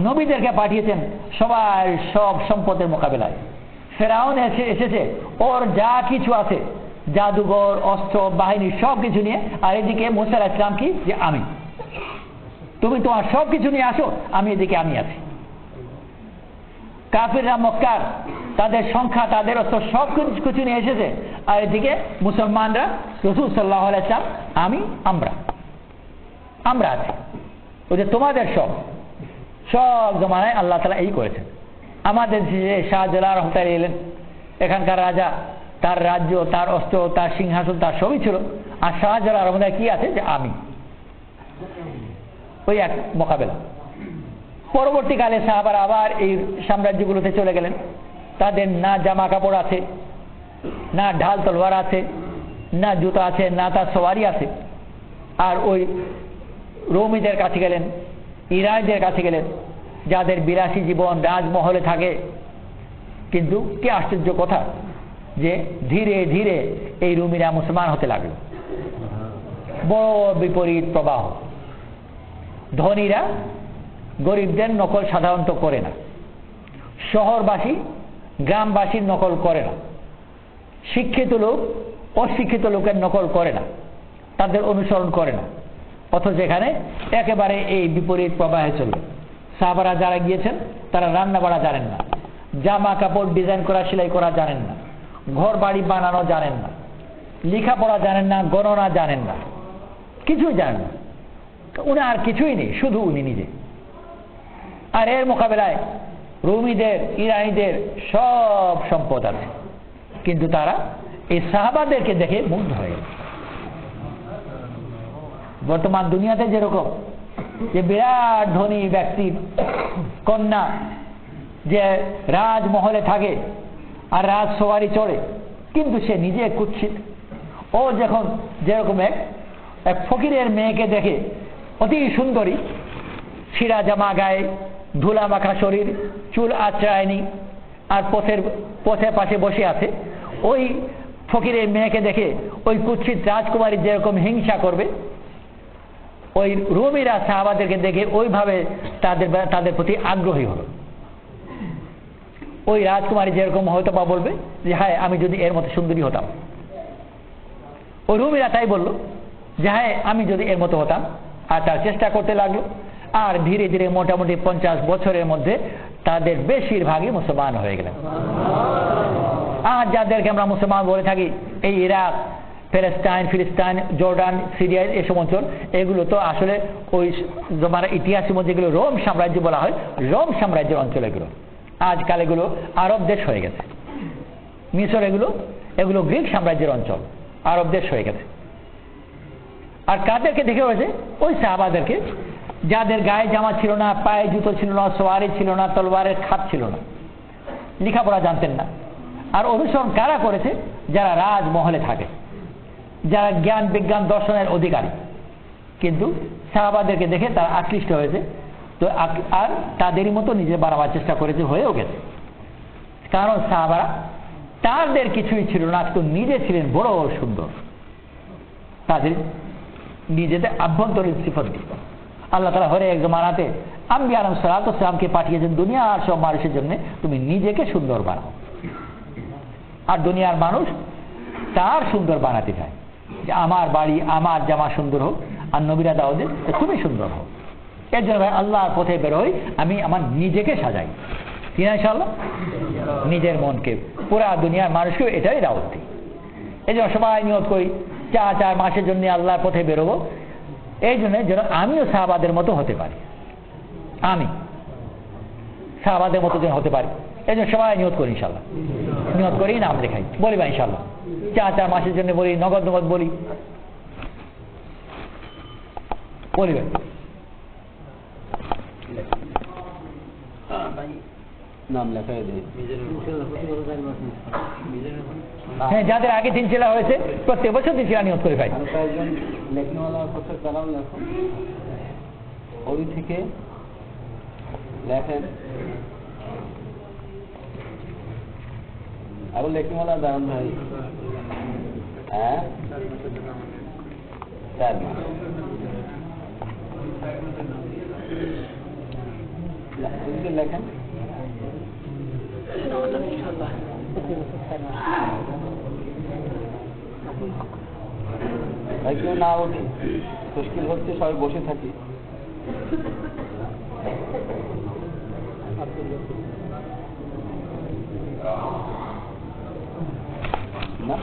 নবীদেরকে পাঠিয়েছেন সবার সব সম্পদের মোকাবেলায়। ফেরাউন এসেছে ওর যা কিছু আছে, জাদুঘর, অস্ত্র বাহিনী সব কিছু নিয়ে, আর এদিকে মুসা আলাইহিস সালাম কি যে আমি, তুমি তোমার সব কিছু নিয়ে আসো, আমি এদিকে আমি আছি। কাফিররা মক্কার তাদের সংখ্যা, তাদের অস্ত্র সব কিছু নিয়ে এসেছে, আর এদিকে মুসলমানরা রাসূল সাল্লাল্লাহু আলাইহি ওয়াসাল্লাম আমি আমরা আছি। ওই যে তোমাদের সব জমানায় আল্লাহ তাআলা এই করেছেন। আমাদের যে শাহজালাল রহমতুল্লাহ এলেন, এখানকার রাজা, তার রাজ্য, তার অস্ত্র, তার সিংহাসন, তার সবই ছিল, আর শাহজালাল রহমতুল্লাহ কি আছে যে আমি। ওই এক মোকাবেলা। পরবর্তীকালে সাহাবারা আবার এই সাম্রাজ্যগুলোতে চলে গেলেন। তাদের না জামা কাপড় আছে, না ঢাল তলোয়ার আছে, না জুতা আছে, না তার সওয়ারি আছে। আর ওই রোমীদের কাছে গেলেন, ইরানদের কাছে গেলেন, যাদের বিলাসী জীবন, রাজমহলে থাকে। কিন্তু কি আশ্চর্য কথা যে ধীরে ধীরে এই রোমীরা মুসলমান হতে লাগলো। বড় বিপরীত প্রবাহ। ধনীরা গরিবদের নকল সাধারণত করে না, শহরবাসী গ্রামবাসীর নকল করে না, শিক্ষিত লোক অশিক্ষিত লোকের নকল করে না, তাদের অনুসরণ করে না। অথচ এখানে একেবারে এই বিপরীত প্রবাহে চলবে। সাহাবারা যারা গিয়েছেন তারা রান্না করা জানেন না, জামা কাপড় ডিজাইন করা, সেলাই করা জানেন না, ঘর বাড়ি বানানো জানেন না, লেখাপড়া জানেন না, গণনা জানেন না, কিছুই জানেন না। উনি আর কিছুই নেই, শুধু উনি নিজে। আর এর মোকাবেলায় রোমীদের, ইরানীদের সব সম্পদ আছে, কিন্তু তারা এই সাহাবাদেরকে দেখে মুগ্ধ হয়ে গেল। বর্তমান দুনিয়াতে যেরকম যে বিরাট ধনী ব্যক্তির কন্যা যে রাজমহলে থাকে আর রাজ সওয়ারি চড়ে, কিন্তু সে নিজে কুৎসিত। ও যখন যেরকম এক ফকিরের মেয়েকে দেখে অতি সুন্দরী, ছিঁড়া জামা গায়ে, ধুলা মাখা শরীর, চুল আঁচড়ায়নি, আর পথের পাশে বসে আছে, ওই ফকিরের মেয়েকে দেখে ওই কুৎসিত রাজকুমারী যেরকম হিংসা করবে, ওই রোমীরা সাহাবাদেরকে দেখে ওইভাবে তাদের প্রতি আগ্রহী হলো। ওই রাজকুমারী যেরকম হয়তো বা বলবে যে হ্যাঁ আমি যদি এর মতো সুন্দরী হতাম, ওই রোমীরা তাই বলল যে হ্যাঁ আমি যদি এর মতো হতাম। আর তার চেষ্টা করতে লাগলো। আর ধীরে ধীরে মোটামুটি 50 বছরের মধ্যে তাদের বেশিরভাগই মুসলমান হয়ে গেলেন। আর যাদেরকে আমরা মুসলমান বলে থাকি, এই ইরাক, ফিলিস্তিন, জর্ডান, সিরিয়া, এসব অঞ্চল, এগুলো তো আসলে ওই জমানার ইতিহাসের মধ্যে এগুলো রোম সাম্রাজ্য বলা হয়, রোম সাম্রাজ্যের অঞ্চল এগুলো। আজকাল এগুলো আরব দেশ হয়ে গেছে। মিশর এগুলো গ্রিক সাম্রাজ্যের অঞ্চল, আরব দেশ হয়ে গেছে। আর কাদেরকে দেখে হয়েছে? ওই সাহাবাদেরকে, যাদের গায়ে জামা ছিল না, পায়ে জুতো ছিল না, সোয়ারি ছিল না, তলোয়ারের খাপ ছিল না, লেখাপড়া জানতেন না। আর অনুসরণ কারা করেছে? যারা রাজমহলে থাকে, যারা জ্ঞান বিজ্ঞান দর্শনের অধিকারী। কিন্তু সাহাবাদেরকে দেখে তারা আকৃষ্ট হয়েছে, তো আর তাদেরই মতো নিজে বাড়াবার চেষ্টা করেছে, হয়েও গেছে। কারণ সাহাবারা তাদের কিছুই ছিল না, তো নিজে ছিলেন বড় সুন্দর। তাদের নিজেদের আভ্যন্তরীণ সিফত দিত। আল্লাহ তাআলা হরে এক জমানাতে আম্বিয়া আলাইহিস সালাতু ওয়াস সালামকে পাঠিয়েছেন দুনিয়ার সব মানুষের জন্য, তুমি নিজেকে সুন্দর বানাও। আর দুনিয়ার মানুষ তার সুন্দর বানাতে চায়, যে আমার বাড়ি, আমার জামা সুন্দর হোক। আর নবীরা দাওয়াত দেন তুমি সুন্দর হও। এর জন্য ভাই আল্লাহর পথে বেরোই, আমি আমার নিজেকে সাজাই, কিনা ইনশাআল্লাহ, নিজের মনকে, পুরা দুনিয়ার মানুষকেও এটাই দাওয়াত দিই। এই জন্য সবাই নিয়ত করি 4 মাসের জন্য আল্লাহর পথে বেরোবো, এই জন্য যেন আমিও সাহাবাদের মতো হতে পারি, আমি সাহাবাদের মতো যেন হতে পারি। এই জন্য সবাই নিয়ত করি, ইনশাআল্লাহ নিয়ত করি, নাম লেখাই, বলি ভাই ইনশাআল্লাহ 4 মাসের জন্য বলি, নগদ বলি ভাই। নাম লেখাই দেয়। হ্যাঁ, যাদের আগে 3 জেলা হয়েছে প্রত্যেক বছর 3 জেলা নিয়ত করে ভাই। ওই থেকে লেখেন আবার লেখেন বলা দারুণ ভাই। হ্যাঁ 4 মাস লেখেন ভাই কেউ না উঠি মুশকিল হচ্ছে সবাই বসে থাকি না